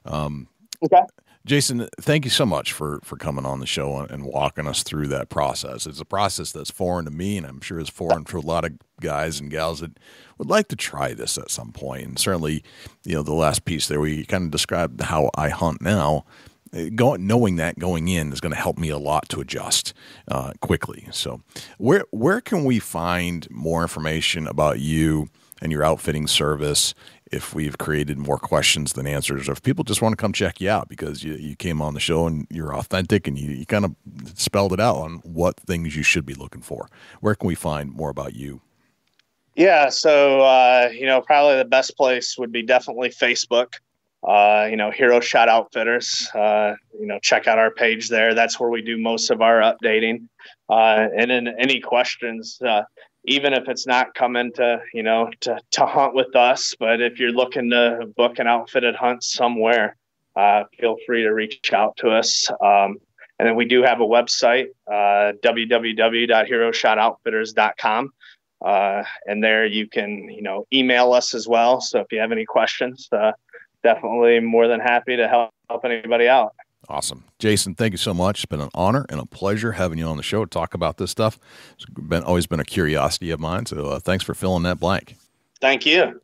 Okay. Jason, thank you so much for coming on the show and walking us through that process. It's a process that's foreign to me, and I'm sure it's foreign to a lot of guys and gals that would like to try this at some point. And certainly, the last piece there, we kind of described how I hunt now. knowing that going in is going to help me a lot to adjust quickly. So where can we find more information about you and your outfitting service if we've created more questions than answers, or if people just want to come check you out because you came on the show and you're authentic and you kind of spelled it out on what things you should be looking for? Where can we find more about you? Yeah, so, probably the best place would be definitely Facebook, Hero Shot Outfitters. Check out our page there. That's where we do most of our updating. And then any questions, even if it's not coming to hunt with us, but if you're looking to book an outfitted hunt somewhere, feel free to reach out to us. And then we do have a website, www.heroshotoutfitters.com. And there you can, email us as well. So if you have any questions, definitely more than happy to help anybody out. Awesome. Jason, thank you so much. It's been an honor and a pleasure having you on the show to talk about this stuff. It's always been a curiosity of mine. So thanks for filling that blank. Thank you.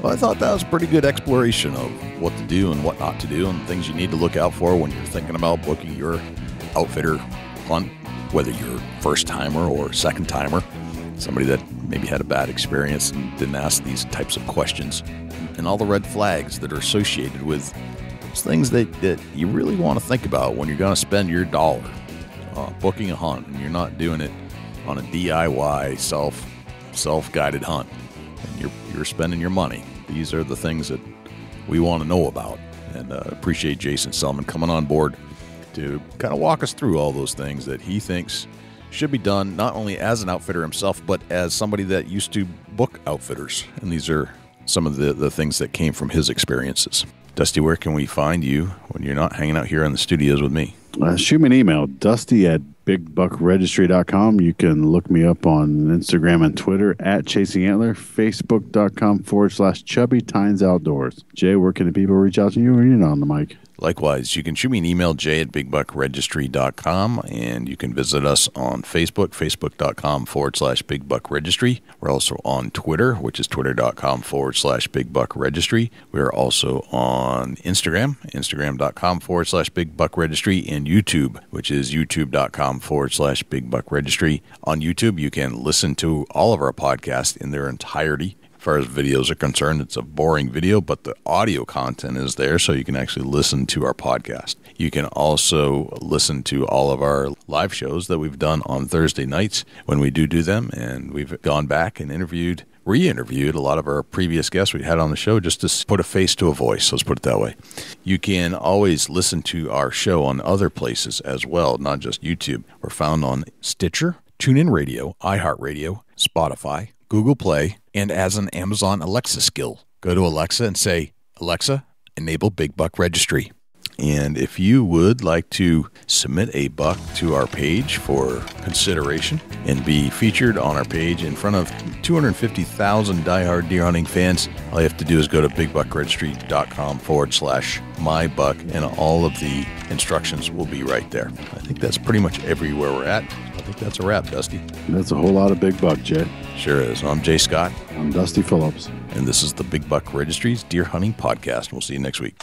Well, I thought that was a pretty good exploration of what to do and what not to do and things you need to look out for when you're thinking about booking your outfitter hunt, whether you're first timer or second timer, somebody that maybe had a bad experience and didn't ask these types of questions, and all the red flags that are associated with those things that you really want to think about when you're going to spend your dollar booking a hunt and you're not doing it on a DIY self-guided hunt and you're spending your money. These are the things that we want to know about, and appreciate Jason Selman coming on board to kind of walk us through all those things that he thinks should be done, not only as an outfitter himself, but as somebody that used to book outfitters. And these are some of the things that came from his experiences. Dusty, where can we find you when you're not hanging out here in the studios with me? Shoot me an email, dusty@bigbuckregistry.com. You can look me up on Instagram and Twitter @ChasingAntler, Facebook.com/ChubbyTinesOutdoors. Jay, where can the people reach out to you when you're not on the mic? Likewise, you can shoot me an email, jay@bigbuckregistry.com, and you can visit us on Facebook, facebook.com/bigbuckregistry. We're also on Twitter, which is twitter.com/bigbuckregistry. We're also on Instagram, instagram.com/bigbuckregistry, and YouTube, which is youtube.com/bigbuckregistry. On YouTube, you can listen to all of our podcasts in their entirety. As far as videos are concerned, it's a boring video, but the audio content is there, so you can actually listen to our podcast. You can also listen to all of our live shows that we've done on Thursday nights when we do them, and we've gone back and re-interviewed a lot of our previous guests we had on the show just to put a face to a voice, let's put it that way. You can always listen to our show on other places as well, not just YouTube. We're found on Stitcher, TuneIn Radio, iHeartRadio, Spotify, Google Play, and as an Amazon Alexa skill. Go to Alexa and say, "Alexa, enable Big Buck Registry." And if you would like to submit a buck to our page for consideration and be featured on our page in front of 250,000 diehard deer hunting fans, all you have to do is go to bigbuckregistry.com/mybuck, and all of the instructions will be right there. I think that's pretty much everywhere we're at. I think that's a wrap, Dusty. That's a whole lot of big buck, Jay. Sure is. I'm Jay Scott. I'm Dusty Phillips. And this is the Big Buck Registry's Deer Hunting Podcast. We'll see you next week.